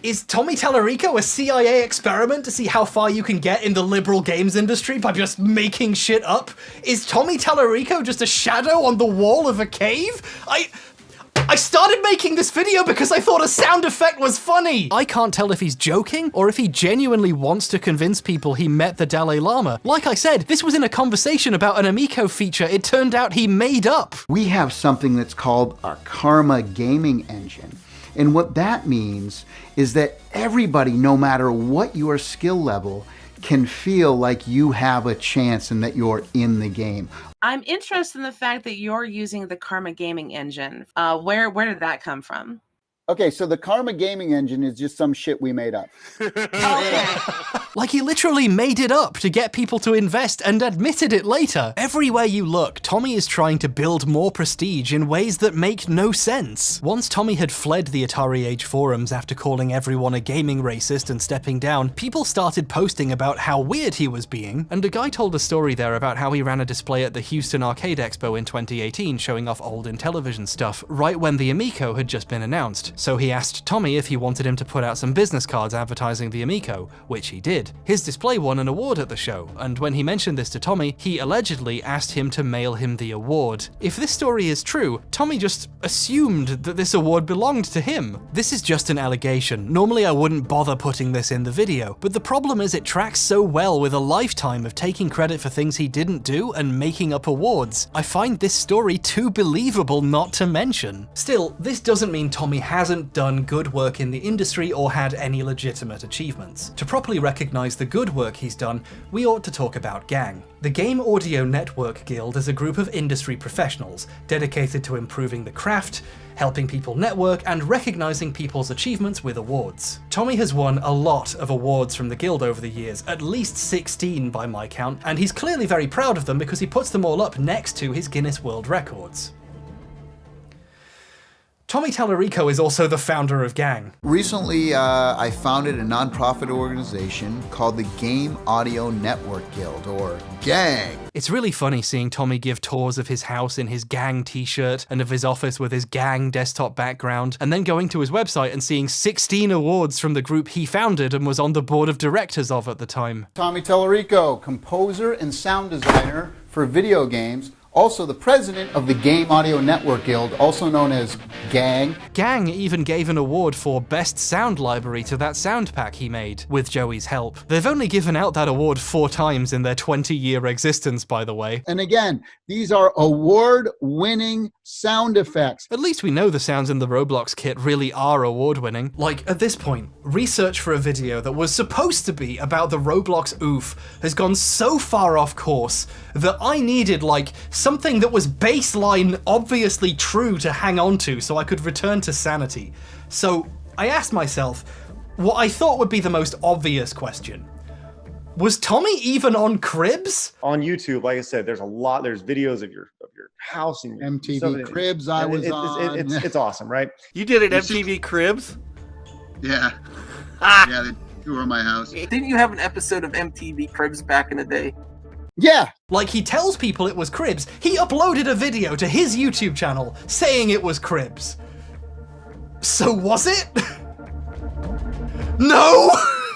Is Tommy Tallarico a CIA experiment to see how far you can get in the liberal games industry by just making shit up? Is Tommy Tallarico just a shadow on the wall of a cave? I started making this video because I thought a sound effect was funny! I can't tell if he's joking or if he genuinely wants to convince people he met the Dalai Lama. Like I said, this was in a conversation about an Amico feature it turned out he made up. We have something that's called a Karma gaming engine. And what that means is that everybody, no matter what your skill level, can feel like you have a chance and that you're in the game. I'm interested in the fact that you're using the Karma gaming engine. Where did that come from? Okay, so the Karma gaming engine is just some shit we made up. Like he literally made it up to get people to invest and admitted it later. Everywhere you look, Tommy is trying to build more prestige in ways that make no sense. Once Tommy had fled the Atari Age forums after calling everyone a gaming racist and stepping down, people started posting about how weird he was being, and a guy told a story there about how he ran a display at the Houston Arcade Expo in 2018 showing off old Intellivision stuff, right when the Amico had just been announced. So he asked Tommy if he wanted him to put out some business cards advertising the Amico, which he did. His display won an award at the show, and when he mentioned this to Tommy, he allegedly asked him to mail him the award. If this story is true, Tommy just assumed that this award belonged to him. This is just an allegation. Normally I wouldn't bother putting this in the video, but the problem is it tracks so well with a lifetime of taking credit for things he didn't do and making up awards. I find this story too believable not to mention. Still, this doesn't mean Tommy hasn't done good work in the industry or had any legitimate achievements. To properly recognize the good work he's done, we ought to talk about GANG. The Game Audio Network Guild is a group of industry professionals dedicated to improving the craft, helping people network, and recognizing people's achievements with awards. Tommy has won a lot of awards from the guild over the years, at least 16 by my count, and he's clearly very proud of them because he puts them all up next to his Guinness World Records. Tommy Tallarico is also the founder of GANG. Recently, I founded a nonprofit organization called the Game Audio Network Guild, or GANG. It's really funny seeing Tommy give tours of his house in his GANG t-shirt and of his office with his GANG desktop background, and then going to his website and seeing 16 awards from the group he founded and was on the board of directors of at the time. Tommy Tallarico, composer and sound designer for video games, also the president of the Game Audio Network Guild, also known as GANG. GANG even gave an award for Best Sound Library to that sound pack he made, with Joey's help. They've only given out that award 4 times in their 20-year existence, by the way. And again, these are award-winning sound effects. At least we know the sounds in the Roblox kit really are award-winning. Like, at this point, research for a video that was supposed to be about the Roblox oof has gone so far off course that I needed, like, something that was baseline obviously true to hang on to so I could return to sanity. So I asked myself what I thought would be the most obvious question. Was Tommy even on Cribs? On YouTube, like I said, there's videos of your house and your MTV Cribs I was on. It's awesome, right? You did it MTV Cribs? Yeah. Yeah, they toured my house. Didn't you have an episode of MTV Cribs back in the day? Yeah. Like, he tells people it was Cribs. He uploaded a video to his YouTube channel saying it was Cribs. So was it? No!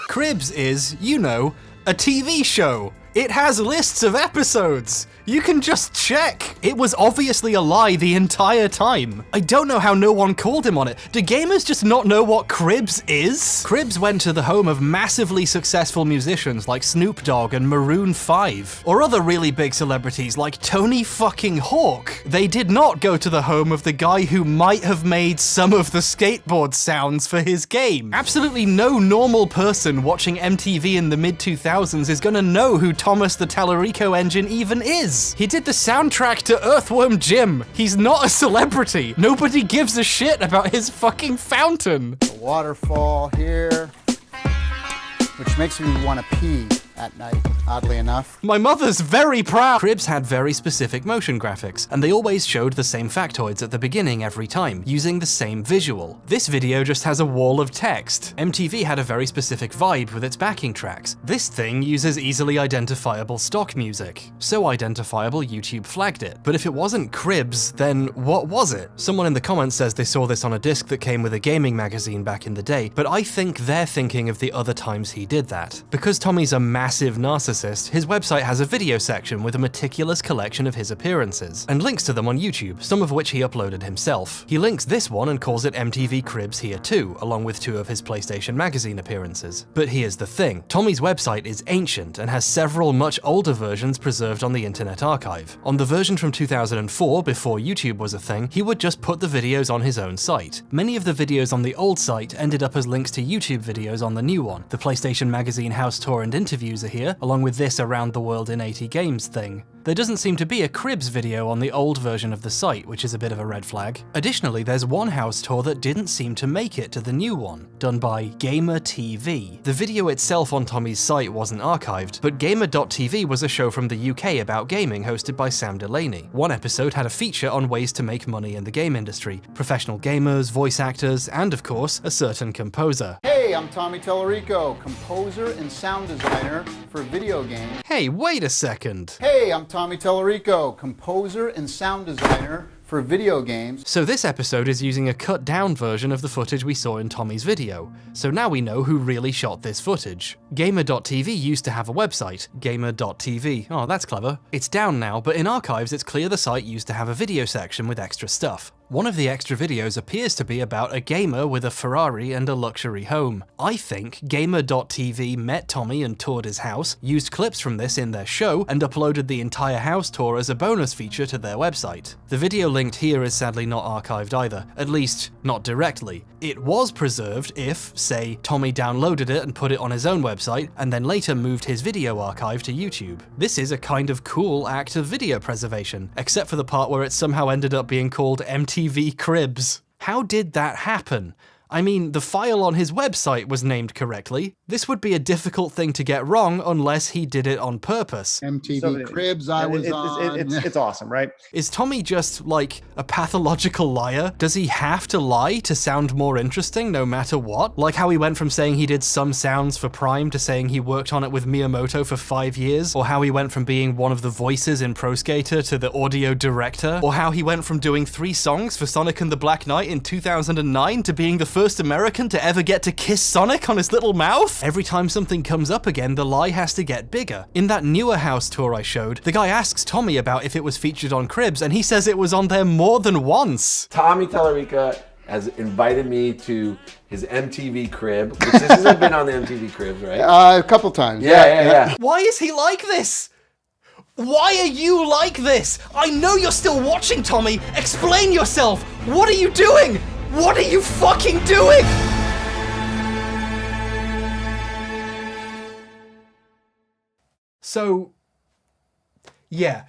Cribs is, you know, a TV show. It has lists of episodes. You can just check. It was obviously a lie the entire time. I don't know how no one called him on it. Do gamers just not know what Cribs is? Cribs went to the home of massively successful musicians like Snoop Dogg and Maroon 5, or other really big celebrities like Tony fucking Hawk. They did not go to the home of the guy who might have made some of the skateboard sounds for his game. Absolutely no normal person watching MTV in the mid-2000s is gonna know who Thomas the Tallarico Engine even is. He did the soundtrack to Earthworm Jim. He's not a celebrity. Nobody gives a shit about his fucking fountain. The waterfall here, which makes me want to pee at night. oddly enough. My mother's very proud! Cribs had very specific motion graphics, and they always showed the same factoids at the beginning every time, using the same visual. This video just has a wall of text. MTV had a very specific vibe with its backing tracks. This thing uses easily identifiable stock music. So identifiable YouTube flagged it. But if it wasn't Cribs, then what was it? Someone in the comments says they saw this on a disc that came with a gaming magazine back in the day, but I think they're thinking of the other times he did that. Because Tommy's a massive narcissist, his website has a video section with a meticulous collection of his appearances, and links to them on YouTube, some of which he uploaded himself. He links this one and calls it MTV Cribs here too, along with 2 of his PlayStation Magazine appearances. But here's the thing, Tommy's website is ancient and has several much older versions preserved on the Internet Archive. On the version from 2004, before YouTube was a thing, he would just put the videos on his own site. Many of the videos on the old site ended up as links to YouTube videos on the new one. The PlayStation Magazine house tour and interviews are here, along with this Around the World in 80 Games thing. There doesn't seem to be a Cribs video on the old version of the site, which is a bit of a red flag. Additionally, there's one house tour that didn't seem to make it to the new one, done by Gamer TV. The video itself on Tommy's site wasn't archived, but Gamer.tv was a show from the UK about gaming hosted by Sam Delaney. One episode had a feature on ways to make money in the game industry, professional gamers, voice actors, and of course, a certain composer. Hey, I'm Tommy Tellerico, composer and sound designer for video games. Hey, wait a second. Hey, I'm Tommy Tellerico, composer and sound designer for video games. So this episode is using a cut down version of the footage we saw in Tommy's video. So now we know who really shot this footage. Gamer.tv used to have a website, Gamer.tv. Oh, that's clever. It's down now, but in archives it's clear the site used to have a video section with extra stuff. One of the extra videos appears to be about a gamer with a Ferrari and a luxury home. I think Gamer.tv met Tommy and toured his house, used clips from this in their show, and uploaded the entire house tour as a bonus feature to their website. The video linked here is sadly not archived either, at least not directly. It was preserved if, say, Tommy downloaded it and put it on his own website, and then later moved his video archive to YouTube. This is a kind of cool act of video preservation, except for the part where it somehow ended up being called MTV Cribs. How did that happen? I mean, the file on his website was named correctly. This would be a difficult thing to get wrong unless he did it on purpose. MTV Cribs I was on. It's awesome, right? Is Tommy just, like, a pathological liar? Does he have to lie to sound more interesting no matter what? Like how he went from saying he did some sounds for Prime to saying he worked on it with Miyamoto for 5 years? Or how he went from being one of the voices in Pro Skater to the audio director? Or how he went from doing 3 songs for Sonic and the Black Knight in 2009 to being the first American to ever get to kiss Sonic on his little mouth? Every time something comes up again, the lie has to get bigger. In that newer house tour I showed, the guy asks Tommy about if it was featured on Cribs, and he says it was on there more than once. Tommy Tellerica has invited me to his MTV Crib, which this hasn't been on the MTV Cribs, right? A couple times. Yeah. Why is he like this? Why are you like this? I know you're still watching, Tommy. Explain yourself. What are you doing? What are you fucking doing? So, yeah,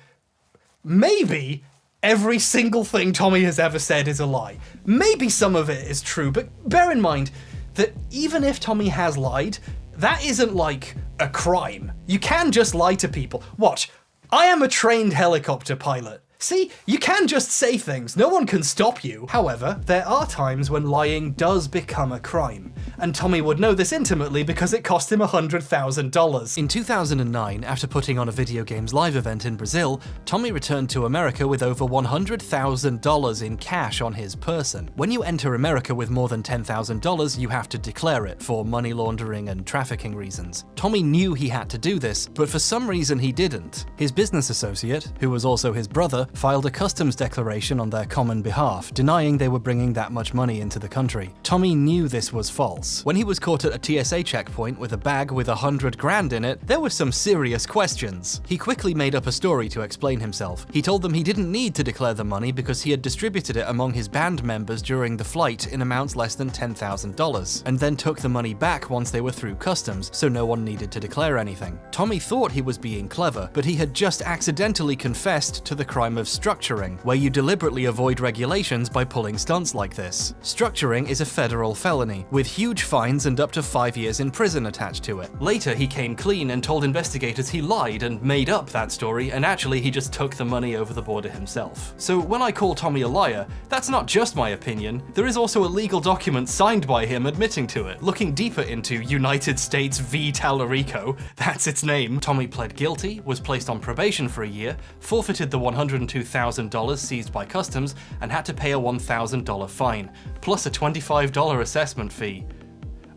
maybe every single thing Tommy has ever said is a lie. Maybe some of it is true, but bear in mind that even if Tommy has lied, that isn't like a crime. You can just lie to people. Watch, I am a trained helicopter pilot. See, you can just say things, no one can stop you. However, there are times when lying does become a crime, and Tommy would know this intimately because it cost him $100,000. In 2009, after putting on a video games live event in Brazil, Tommy returned to America with over $100,000 in cash on his person. When you enter America with more than $10,000, you have to declare it for money laundering and trafficking reasons. Tommy knew he had to do this, but for some reason he didn't. His business associate, who was also his brother, filed a customs declaration on their common behalf, denying they were bringing that much money into the country. Tommy knew this was false. When he was caught at a TSA checkpoint with a bag with $100 grand in it, there were some serious questions. He quickly made up a story to explain himself. He told them he didn't need to declare the money because he had distributed it among his band members during the flight in amounts less than $10,000, and then took the money back once they were through customs, so no one needed to declare anything. Tommy thought he was being clever, but he had just accidentally confessed to the crime of of structuring, where you deliberately avoid regulations by pulling stunts like this. Structuring is a federal felony, with huge fines and up to 5 years in prison attached to it. Later, he came clean and told investigators he lied and made up that story, and actually he just took the money over the border himself. So when I call Tommy a liar, that's not just my opinion, there is also a legal document signed by him admitting to it. Looking deeper into United States v. Tallarico, that's its name, Tommy pled guilty, was placed on probation for a year, forfeited the $102,000 seized by customs, and had to pay a $1,000 fine, plus a $25 assessment fee.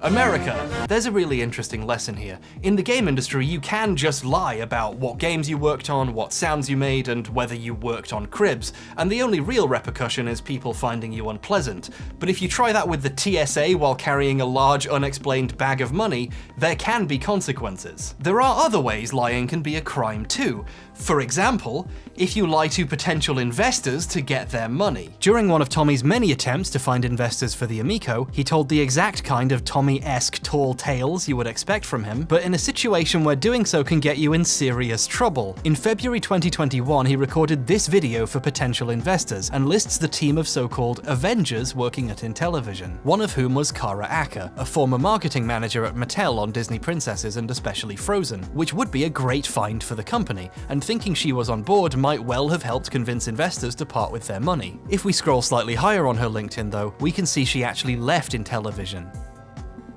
America. There's a really interesting lesson here. In the game industry, you can just lie about what games you worked on, what sounds you made, and whether you worked on cribs, and the only real repercussion is people finding you unpleasant. But if you try that with the TSA while carrying a large, unexplained bag of money, there can be consequences. There are other ways lying can be a crime too. For example, if you lie to potential investors to get their money. During one of Tommy's many attempts to find investors for the Amico, he told the exact kind of Tommy-esque tall tales you would expect from him, but in a situation where doing so can get you in serious trouble. In February 2021, he recorded this video for potential investors and lists the team of so-called Avengers working at Intellivision, one of whom was Kara Acker, a former marketing manager at Mattel on Disney Princesses and especially Frozen, which would be a great find for the company, and thinking she was on board might well have helped convince investors to part with their money. If we scroll slightly higher on her LinkedIn though, we can see she actually left Intellivision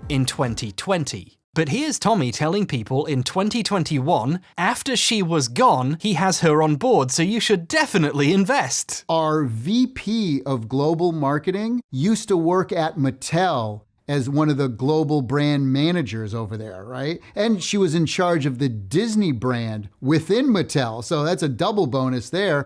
in 2020. But here's Tommy telling people in 2021, after she was gone, he has her on board, so you should definitely invest. Our VP of Global Marketing used to work at Mattel as one of the global brand managers over there, right? And she was in charge of the Disney brand within Mattel, so that's a double bonus there.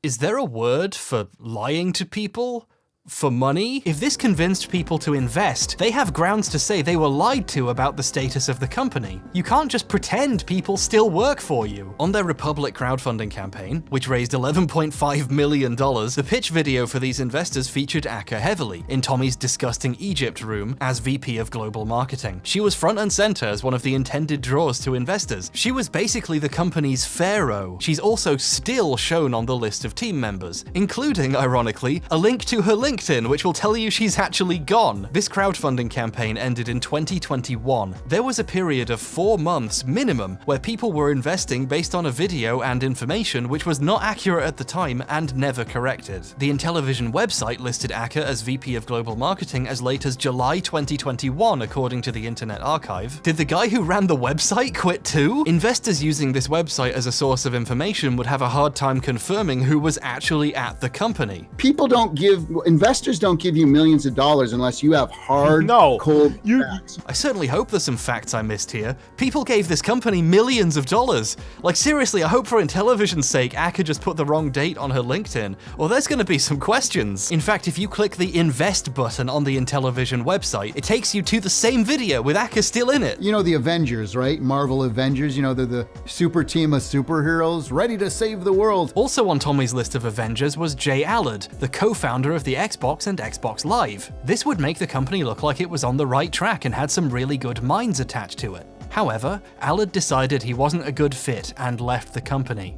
Is there a word for lying to people? For money? If this convinced people to invest, they have grounds to say they were lied to about the status of the company. You can't just pretend people still work for you. On their Republic crowdfunding campaign, which raised $11.5 million, the pitch video for these investors featured Acker heavily, in Tommy's disgusting Egypt room as VP of Global Marketing. She was front and center as one of the intended draws to investors. She was basically the company's pharaoh. She's also still shown on the list of team members, including, ironically, a link to her LinkedIn, which will tell you she's actually gone. This crowdfunding campaign ended in 2021. There was a period of 4 months minimum where people were investing based on a video and information which was not accurate at the time and never corrected. The Intellivision website listed Acker as VP of Global Marketing as late as July 2021, according to the Internet Archive. Did the guy who ran the website quit too? Investors using this website as a source of information would have a hard time confirming who was actually at the company. Investors don't give you millions of dollars unless you have hard, cold facts. I certainly hope there's some facts I missed here. People gave this company millions of dollars. Like seriously, I hope for Intellivision's sake, Acker just put the wrong date on her LinkedIn, or there's gonna be some questions. In fact, if you click the invest button on the Intellivision website, it takes you to the same video with Acker still in it. You know the Avengers, right? Marvel Avengers, you know, they're the super team of superheroes ready to save the world. Also on Tommy's list of Avengers was Jay Allard, the co-founder of the Xbox and Xbox Live. This would make the company look like it was on the right track and had some really good minds attached to it. However, Allard decided he wasn't a good fit and left the company.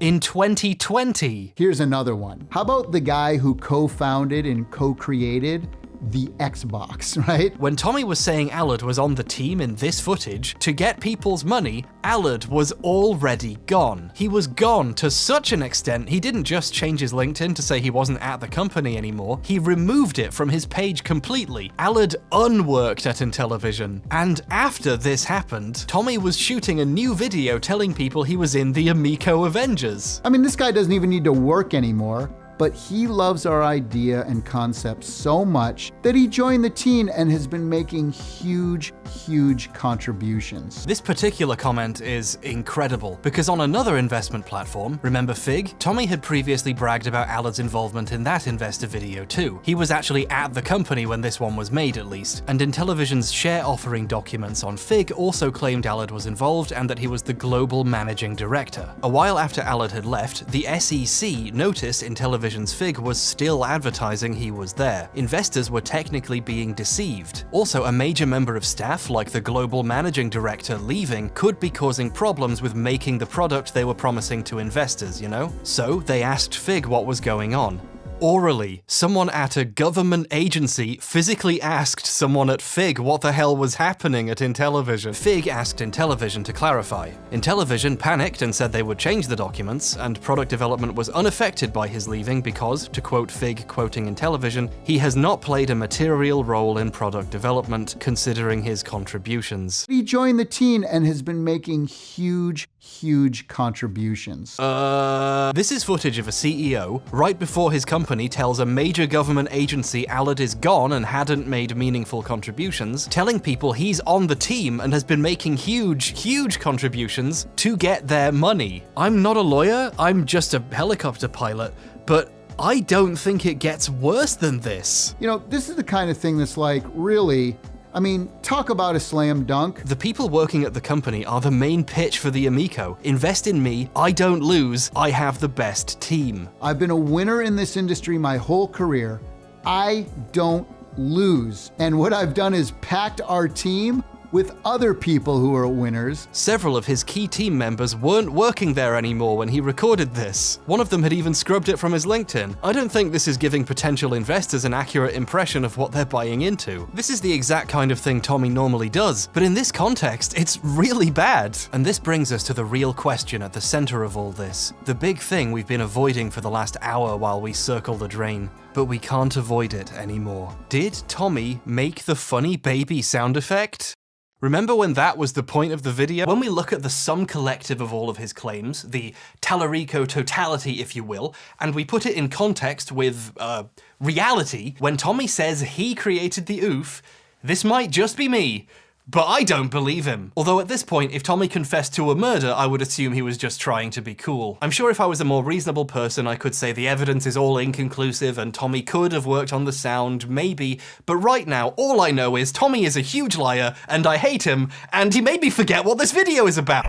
In 2020. Here's another one. How about the guy who co-founded and co-created the Xbox, right? When Tommy was saying Allard was on the team in this footage, to get people's money, Allard was already gone. He was gone to such an extent, he didn't just change his LinkedIn to say he wasn't at the company anymore, he removed it from his page completely. Allard unworked at Intellivision. And after this happened, Tommy was shooting a new video telling people he was in the Amico Avengers. I mean, this guy doesn't even need to work anymore, but he loves our idea and concept so much that he joined the team and has been making huge contributions. This particular comment is incredible, because on another investment platform, remember Fig? Tommy had previously bragged about Allard's involvement in that investor video too. He was actually at the company when this one was made at least, and Intellivision's share offering documents on Fig also claimed Allard was involved and that he was the global managing director. A while after Allard had left, the SEC noticed Intellivision Intellivision's Fig was still advertising he was there. Investors were technically being deceived. Also, a major member of staff, like the global managing director, leaving could be causing problems with making the product they were promising to investors, you know? So they asked Fig what was going on. Orally, someone at a government agency physically asked someone at Fig what the hell was happening at Intellivision. Fig asked Intellivision to clarify. Intellivision panicked and said they would change the documents, and product development was unaffected by his leaving because, to quote Fig quoting Intellivision, he has not played a material role in product development considering his contributions. He joined the team and has been making huge contributions. This is footage of a CEO right before his company tells a major government agency Allard is gone and hadn't made meaningful contributions, telling people he's on the team and has been making huge contributions to get their money. I'm not a lawyer, I'm just a helicopter pilot, but I don't think it gets worse than this. You know, this is the kind of thing that's like, really, I mean, talk about a slam dunk. The people working at the company are the main pitch for the Amico. Invest in me, I don't lose, I have the best team. I've been a winner in this industry my whole career. I don't lose. And what I've done is packed our team with other people who are winners. Several of his key team members weren't working there anymore when he recorded this. One of them had even scrubbed it from his LinkedIn. I don't think this is giving potential investors an accurate impression of what they're buying into. This is the exact kind of thing Tommy normally does, but in this context, it's really bad. And this brings us to the real question at the center of all this. The big thing we've been avoiding for the last hour while we circle the drain. But we can't avoid it anymore. Did Tommy make the funny baby sound effect? Remember when that was the point of the video? When we look at the sum collective of all of his claims, the Tallarico totality, if you will, and we put it in context with, reality, when Tommy says he created the oof, this might just be me, but I don't believe him. Although at this point, if Tommy confessed to a murder, I would assume he was just trying to be cool. I'm sure if I was a more reasonable person, I could say the evidence is all inconclusive and Tommy could have worked on the sound, maybe, but right now, all I know is Tommy is a huge liar, and I hate him, and he made me forget what this video is about.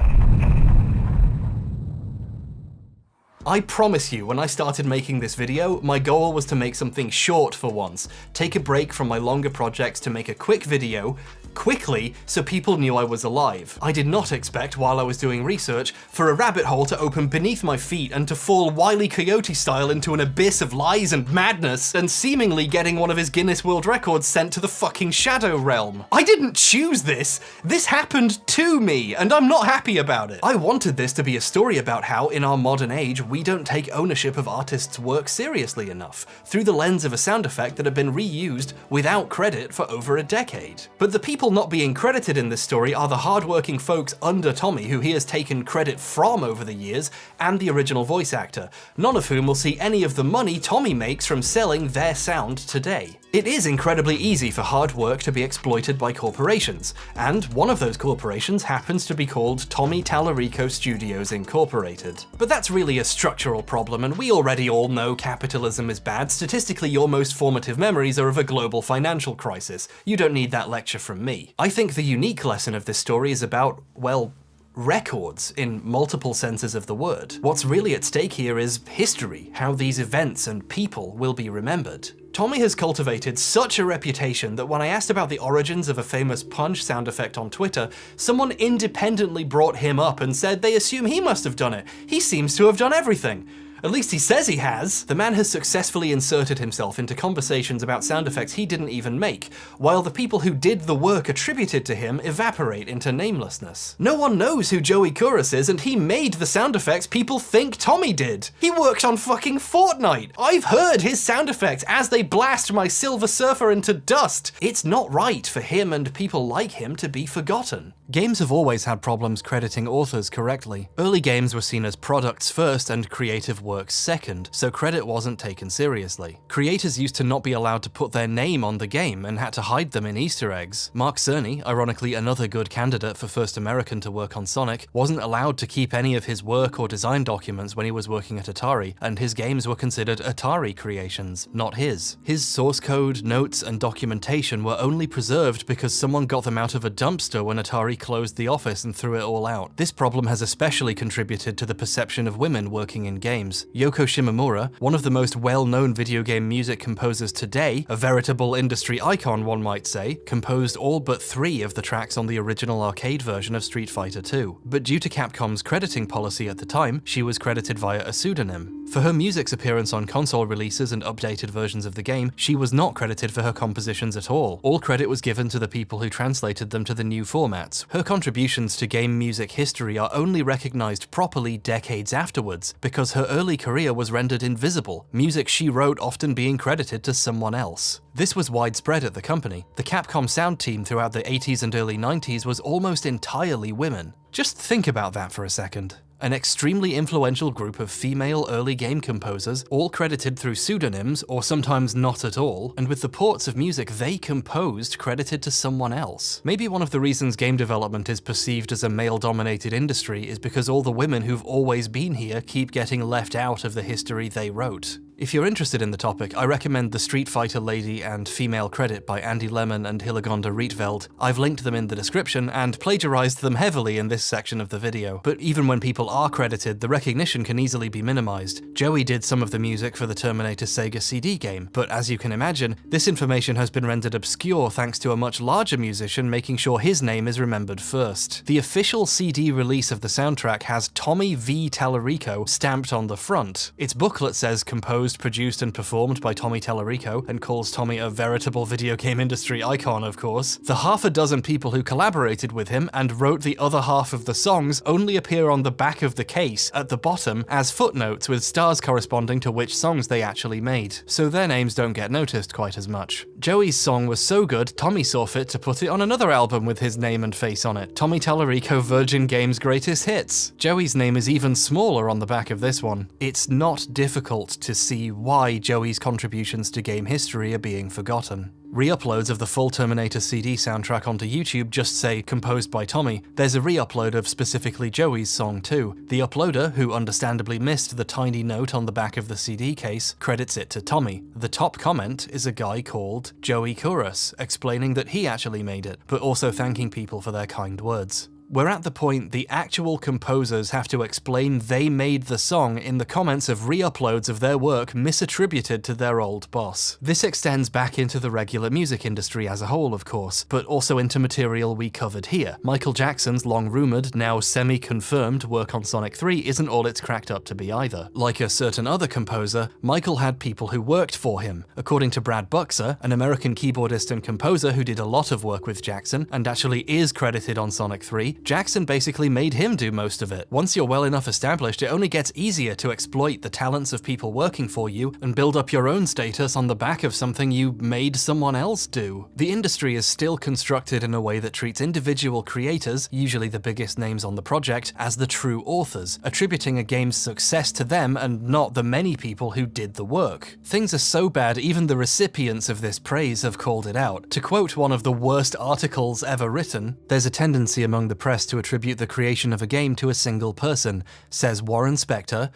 I promise you, when I started making this video, my goal was to make something short for once. Take a break from my longer projects to make a quick video, quickly, so people knew I was alive. I did not expect, while I was doing research, for a rabbit hole to open beneath my feet and to fall Wile E. Coyote style into an abyss of lies and madness, and seemingly getting one of his Guinness World Records sent to the fucking Shadow Realm. I didn't choose this. This happened to me, and I'm not happy about it. I wanted this to be a story about how, in our modern age, we don't take ownership of artists' work seriously enough, through the lens of a sound effect that had been reused without credit for over a decade. But the people not being credited in this story are the hardworking folks under Tommy who he has taken credit from over the years, and the original voice actor, none of whom will see any of the money Tommy makes from selling their sound today. It is incredibly easy for hard work to be exploited by corporations, and one of those corporations happens to be called Tommy Tallarico Studios Incorporated. But that's really a structural problem, and we already all know capitalism is bad. Statistically, your most formative memories are of a global financial crisis. You don't need that lecture from me. I think the unique lesson of this story is about, well, records in multiple senses of the word. What's really at stake here is history, how these events and people will be remembered. Tommy has cultivated such a reputation that when I asked about the origins of a famous punch sound effect on Twitter, someone independently brought him up and said they assume he must have done it. He seems to have done everything. At least he says he has. The man has successfully inserted himself into conversations about sound effects he didn't even make, while the people who did the work attributed to him evaporate into namelessness. No one knows who Joey Kuras is, and he made the sound effects people think Tommy did. He worked on fucking Fortnite. I've heard his sound effects as they blast my Silver Surfer into dust. It's not right for him and people like him to be forgotten. Games have always had problems crediting authors correctly. Early games were seen as products first and creative works second, so credit wasn't taken seriously. Creators used to not be allowed to put their name on the game and had to hide them in Easter eggs. Mark Cerny, ironically another good candidate for first American to work on Sonic, wasn't allowed to keep any of his work or design documents when he was working at Atari, and his games were considered Atari creations, not his. His source code, notes, and documentation were only preserved because someone got them out of a dumpster when Atari closed the office and threw it all out. This problem has especially contributed to the perception of women working in games. games. Yoko Shimomura, one of the most well-known video game music composers today, a veritable industry icon one might say, composed all but 3 of the tracks on the original arcade version of Street Fighter II. But due to Capcom's crediting policy at the time, she was credited via a pseudonym. For her music's appearance on console releases and updated versions of the game, she was not credited for her compositions at all. All credit was given to the people who translated them to the new formats. Her contributions to game music history are only recognized properly decades afterwards, because her early career was rendered invisible, music she wrote often being credited to someone else. This was widespread at the company. The Capcom sound team throughout the 80s and early 90s was almost entirely women. Just think about that for a second. An extremely influential group of female early game composers, all credited through pseudonyms, or sometimes not at all, and with the ports of music they composed credited to someone else. Maybe one of the reasons game development is perceived as a male-dominated industry is because all the women who've always been here keep getting left out of the history they wrote. If you're interested in the topic, I recommend The Street Fighter Lady and Female Credit by Andy Lemon and Hillegonda Rietveld. I've linked them in the description and plagiarized them heavily in this section of the video. But even when people are credited, the recognition can easily be minimized. Joey did some of the music for the Terminator Sega CD game, but as you can imagine, this information has been rendered obscure thanks to a much larger musician making sure his name is remembered first. The official CD release of the soundtrack has Tommy V. Tallarico stamped on the front. Its booklet says composed, produced and performed by Tommy Tallarico, and calls Tommy a veritable video game industry icon, of course. The half a dozen people who collaborated with him and wrote the other half of the songs only appear on the back of the case at the bottom as footnotes with stars corresponding to which songs they actually made, so their names don't get noticed quite as much. Joey's song was so good, Tommy saw fit to put it on another album with his name and face on it, Tommy Tallarico Virgin Games Greatest Hits. Joey's name is even smaller on the back of this one. It's not difficult to see why Joey's contributions to game history are being forgotten. Re-uploads of the full Terminator CD soundtrack onto YouTube just say composed by Tommy. There's a re-upload of specifically Joey's song too. The uploader, who understandably missed the tiny note on the back of the CD case, credits it to Tommy. The top comment is a guy called Joey Kouros, explaining that he actually made it, but also thanking people for their kind words. We're at the point the actual composers have to explain they made the song in the comments of re-uploads of their work misattributed to their old boss. This extends back into the regular music industry as a whole, of course, but also into material we covered here. Michael Jackson's long-rumored, now semi-confirmed work on Sonic 3 isn't all it's cracked up to be either. Like a certain other composer, Michael had people who worked for him. According to Brad Buxer, an American keyboardist and composer who did a lot of work with Jackson, and actually is credited on Sonic 3, Jackson basically made him do most of it. Once you're well enough established, it only gets easier to exploit the talents of people working for you and build up your own status on the back of something you made someone else do. The industry is still constructed in a way that treats individual creators, usually the biggest names on the project, as the true authors, attributing a game's success to them and not the many people who did the work. Things are so bad even the recipients of this praise have called it out. To quote one of the worst articles ever written, "There's a tendency among the press to attribute the creation of a game to a single person," says Warren Spector,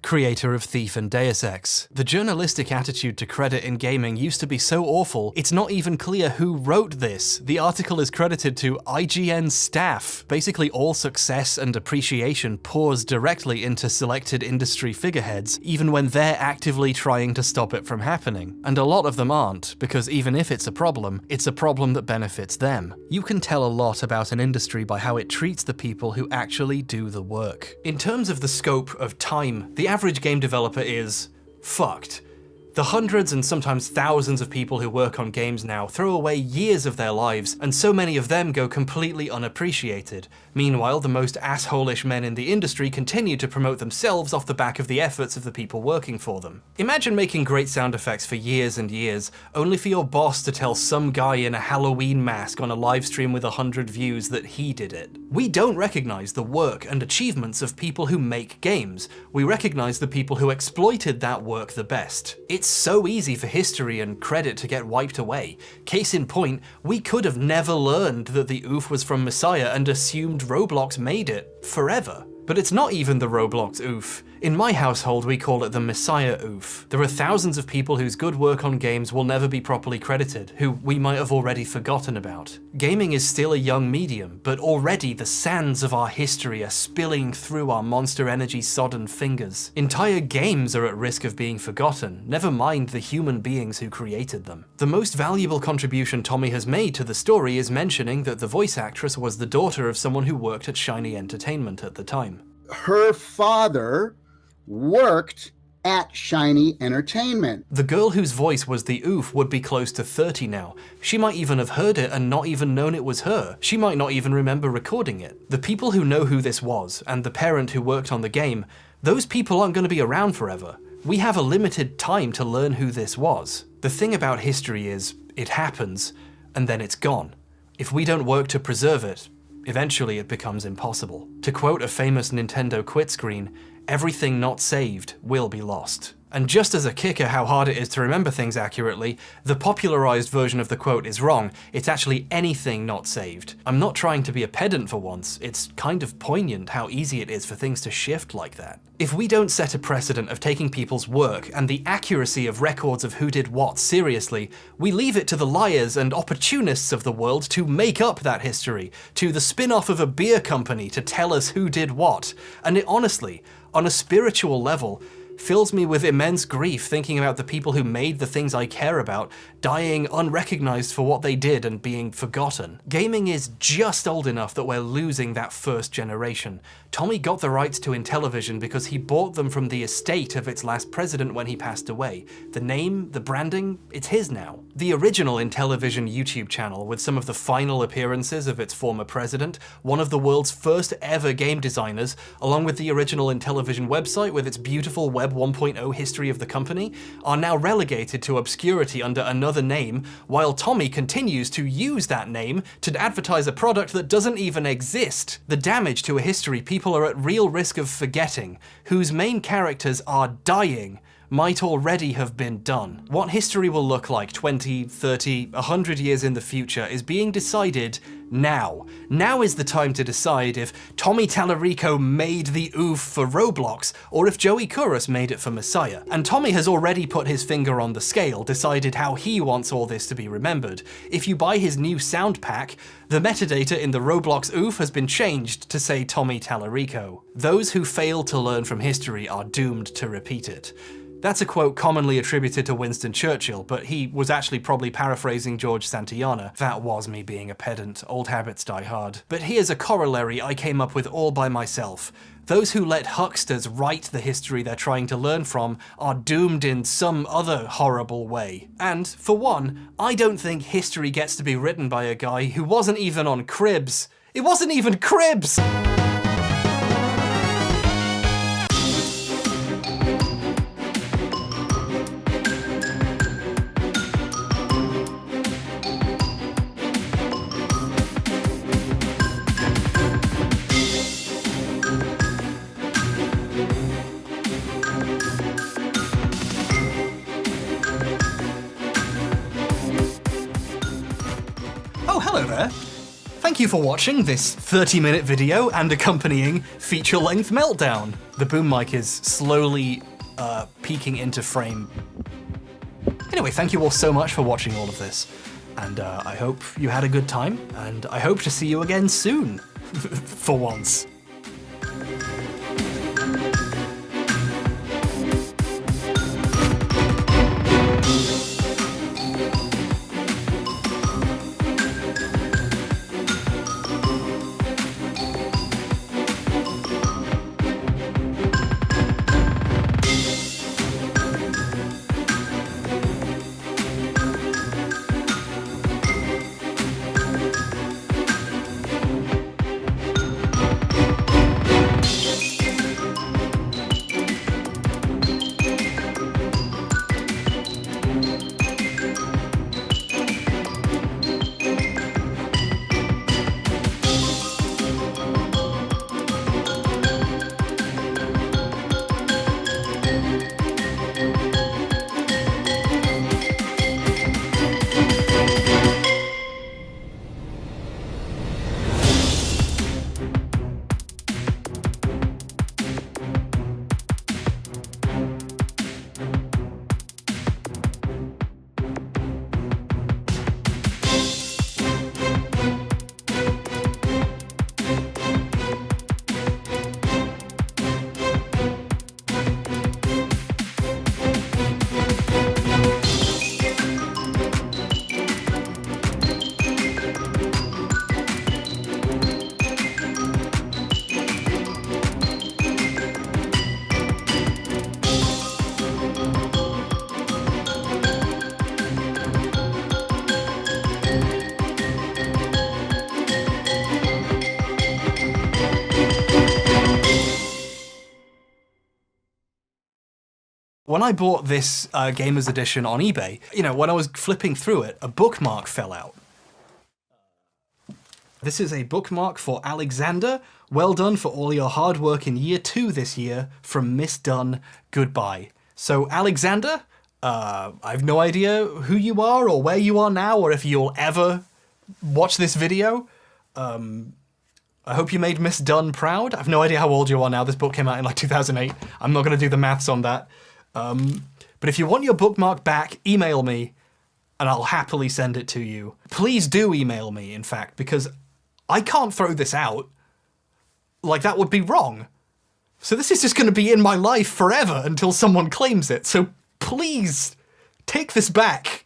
creator of Thief and Deus Ex. The journalistic attitude to credit in gaming used to be so awful, it's not even clear who wrote this. The article is credited to IGN staff. Basically all success and appreciation pours directly into selected industry figureheads, even when they're actively trying to stop it from happening. And a lot of them aren't, because even if it's a problem that benefits them. You can tell a lot about an industry by how it treats the people who actually do the work. In terms of the scope of time, the average game developer is fucked. The hundreds and sometimes thousands of people who work on games now throw away years of their lives, and so many of them go completely unappreciated. Meanwhile, the most asshole-ish men in the industry continue to promote themselves off the back of the efforts of the people working for them. Imagine making great sound effects for years and years, only for your boss to tell some guy in a Halloween mask on a livestream with 100 views that he did it. We don't recognize the work and achievements of people who make games. We recognize the people who exploited that work the best. It's so easy for history and credit to get wiped away. Case in point, we could have never learned that the oof was from Messiah and assumed Roblox made it forever. But it's not even the Roblox oof. In my household, we call it the Messiah oof. There are thousands of people whose good work on games will never be properly credited, who we might have already forgotten about. Gaming is still a young medium, but already the sands of our history are spilling through our Monster Energy sodden fingers. Entire games are at risk of being forgotten, never mind the human beings who created them. The most valuable contribution Tommy has made to the story is mentioning that the voice actress was the daughter of someone who worked at Shiny Entertainment at the time. Her father worked at Shiny Entertainment. The girl whose voice was the oof would be close to 30 now. She might even have heard it and not even known it was her. She might not even remember recording it. The people who know who this was, and the parent who worked on the game, those people aren't going to be around forever. We have a limited time to learn who this was. The thing about history is, it happens, and then it's gone. If we don't work to preserve it, eventually it becomes impossible. To quote a famous Nintendo quit screen, everything not saved will be lost. And just as a kicker how hard it is to remember things accurately, the popularized version of the quote is wrong. It's actually anything not saved. I'm not trying to be a pedant for once. It's kind of poignant how easy it is for things to shift like that. If we don't set a precedent of taking people's work and the accuracy of records of who did what seriously, we leave it to the liars and opportunists of the world to make up that history, to the spin-off of a beer company to tell us who did what. And it honestly, on a spiritual level, fills me with immense grief thinking about the people who made the things I care about dying unrecognized for what they did and being forgotten. Gaming is just old enough that we're losing that first generation. Tommy got the rights to Intellivision because he bought them from the estate of its last president when he passed away. The name, the branding, it's his now. The original Intellivision YouTube channel, with some of the final appearances of its former president, one of the world's first ever game designers, along with the original Intellivision website with its beautiful Web 1.0 history of the company, are now relegated to obscurity under another name, while Tommy continues to use that name to advertise a product that doesn't even exist. The damage to a history people are at real risk of forgetting, whose main characters are dying, might already have been done. What history will look like 20, 30, 100 years in the future is being decided now. Now is the time to decide if Tommy Tallarico made the oof for Roblox, or if Joey Kouros made it for Messiah. And Tommy has already put his finger on the scale, decided how he wants all this to be remembered. If you buy his new sound pack, the metadata in the Roblox oof has been changed to say Tommy Tallarico. Those who fail to learn from history are doomed to repeat it. That's a quote commonly attributed to Winston Churchill, but he was actually probably paraphrasing George Santayana. That was me being a pedant. Old habits die hard. But here's a corollary I came up with all by myself. Those who let hucksters write the history they're trying to learn from are doomed in some other horrible way. And, for one, I don't think history gets to be written by a guy who wasn't even on Cribs. It wasn't even Cribs! Oh, hello there. Thank you for watching this 30-minute video and accompanying feature-length meltdown. The boom mic is slowly peeking into frame. Anyway, thank you all so much for watching all of this. And I hope you had a good time, and I hope to see you again soon. For once. When I bought this Gamer's Edition on eBay, you know, when I was flipping through it, a bookmark fell out. This is a bookmark for Alexander. Well done for all your hard work in year 2 this year. From Miss Dunn, goodbye. So Alexander, I've no idea who you are or where you are now or if you'll ever watch this video. I hope you made Miss Dunn proud. I've no idea how old you are now. This book came out in like 2008. I'm not going to do the maths on that. But if you want your bookmark back, email me and I'll happily send it to you. Please do email me, in fact, because I can't throw this out. Like, that would be wrong. So this is just going to be in my life forever until someone claims it. So please, take this back.